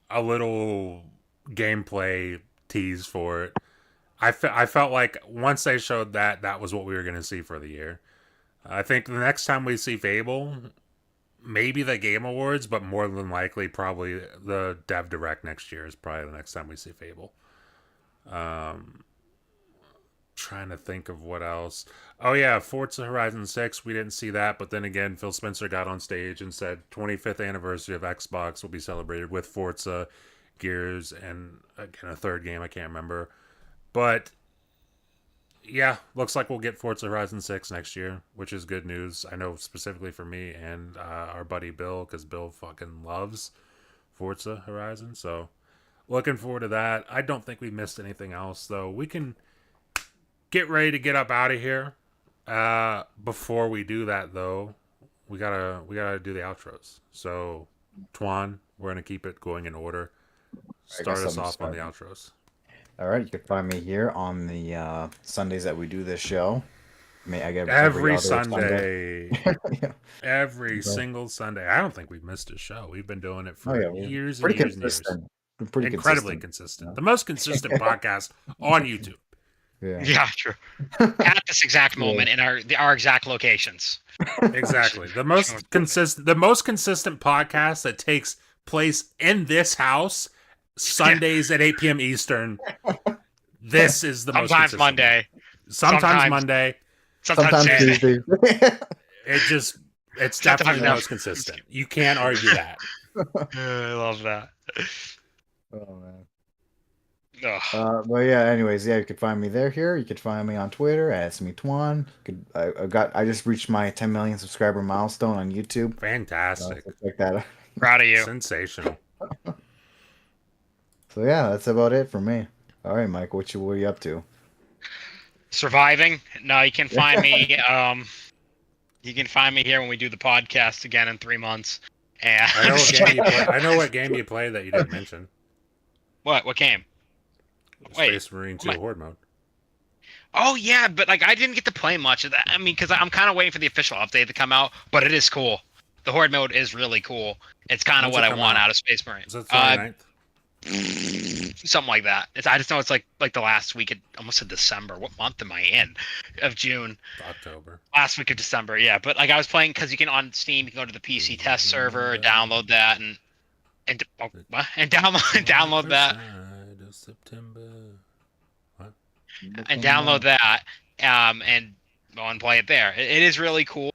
a little gameplay tease for it. I felt like once they showed that, that was what we were going to see for the year. I think the next time we see Fable, maybe the Game Awards, but more than likely, probably the Dev Direct next year is probably the next time we see Fable. Trying to think of what else. Oh yeah, Forza Horizon 6. We didn't see that, but then again, Phil Spencer got on stage and said 25th anniversary of Xbox will be celebrated with Forza, Gears, and again a third game I can't remember. But yeah, looks like we'll get Forza Horizon 6 next year, which is good news. I know specifically for me and our buddy Bill, because Bill fucking loves Forza Horizon. So looking forward to that. I don't think we missed anything else, though. We can get ready to get up out of here. Before we do that, though, we gotta do the outros. So, Twan, we're gonna keep it going in order. Start us off on the outros. All right, you can find me here on the Sundays that we do this show. I get every Sunday. Yeah. Every single Sunday. I don't think we've missed a show. We've been doing it for years and years consistent. and years. We're pretty incredibly consistent. The most consistent podcast on YouTube. Yeah, true. At this exact moment in our exact locations. Exactly. The most consistent podcast that takes place in this house Sundays at 8 p.m. Eastern. This is the most consistent. Monday. Sometimes Monday. Sometimes Tuesday. It's definitely the most consistent. You can't argue that. I love that. Oh man. But yeah, anyways, yeah, you could find me here. You could find me on Twitter at SmeTwan. I just reached my 10 million subscriber milestone on YouTube. Fantastic. So check that out. Proud of you. Sensational. So yeah, that's about it for me. All right, Mike, what are you up to? Surviving. No, you can find me. You can find me here when we do the podcast again in 3 months. And I know what game you play that you didn't mention. What game? Space Marine 2 Horde mode. Oh yeah, but like I didn't get to play much of that. I mean, because I'm kind of waiting for the official update to come out. But it is cool. The Horde mode is really cool. It's kind of what I want out of Space Marine. Is it 29th? Something like that. I just know it's like the last week of almost in December. What month am I in? Of June. October. Last week of December, yeah. But like I was playing because you can on Steam, you can go to the PC test server, download that, and download that. September. What? And download that, and go and play it there. It is really cool.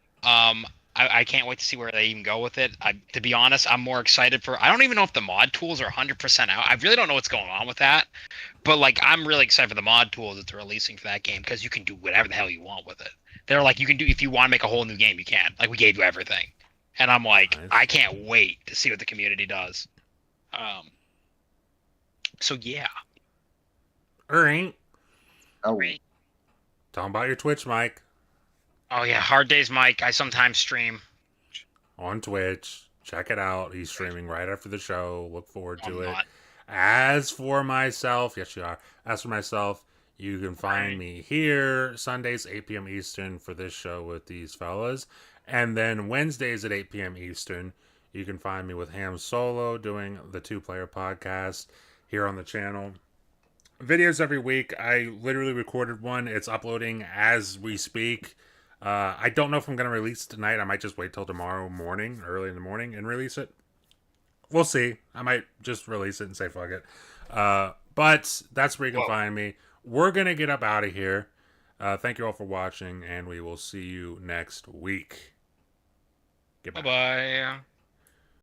I can't wait to see where they even go with it. To be honest, I'm more excited for. I don't even know if the mod tools are 100% out. I really don't know what's going on with that. But like, I'm really excited for the mod tools that they're releasing for that game because you can do whatever the hell you want with it. They're like, you can do if you want to make a whole new game, you can. Like, we gave you everything, and I'm like, nice. I can't wait to see what the community does. So yeah. Alright. Oh. Talking about your Twitch, Mike. Oh yeah, Hard Days Mike. I sometimes stream on Twitch. Check it out. He's streaming right after the show. Look forward to it. As for myself, yes you are. As for myself, you can find me here Sundays 8 p.m. Eastern for this show with these fellas, and then Wednesdays at 8 p.m. Eastern, you can find me with Ham Solo doing the 2-player podcast here on the channel. Videos every week. I literally recorded one. It's uploading as we speak. I don't know if I'm going to release it tonight. I might just wait till tomorrow morning, early in the morning, and release it. We'll see. I might just release it and say fuck it. But that's where you can find me. We're going to get up out of here. Thank you all for watching, and we will see you next week. Goodbye. Bye-bye.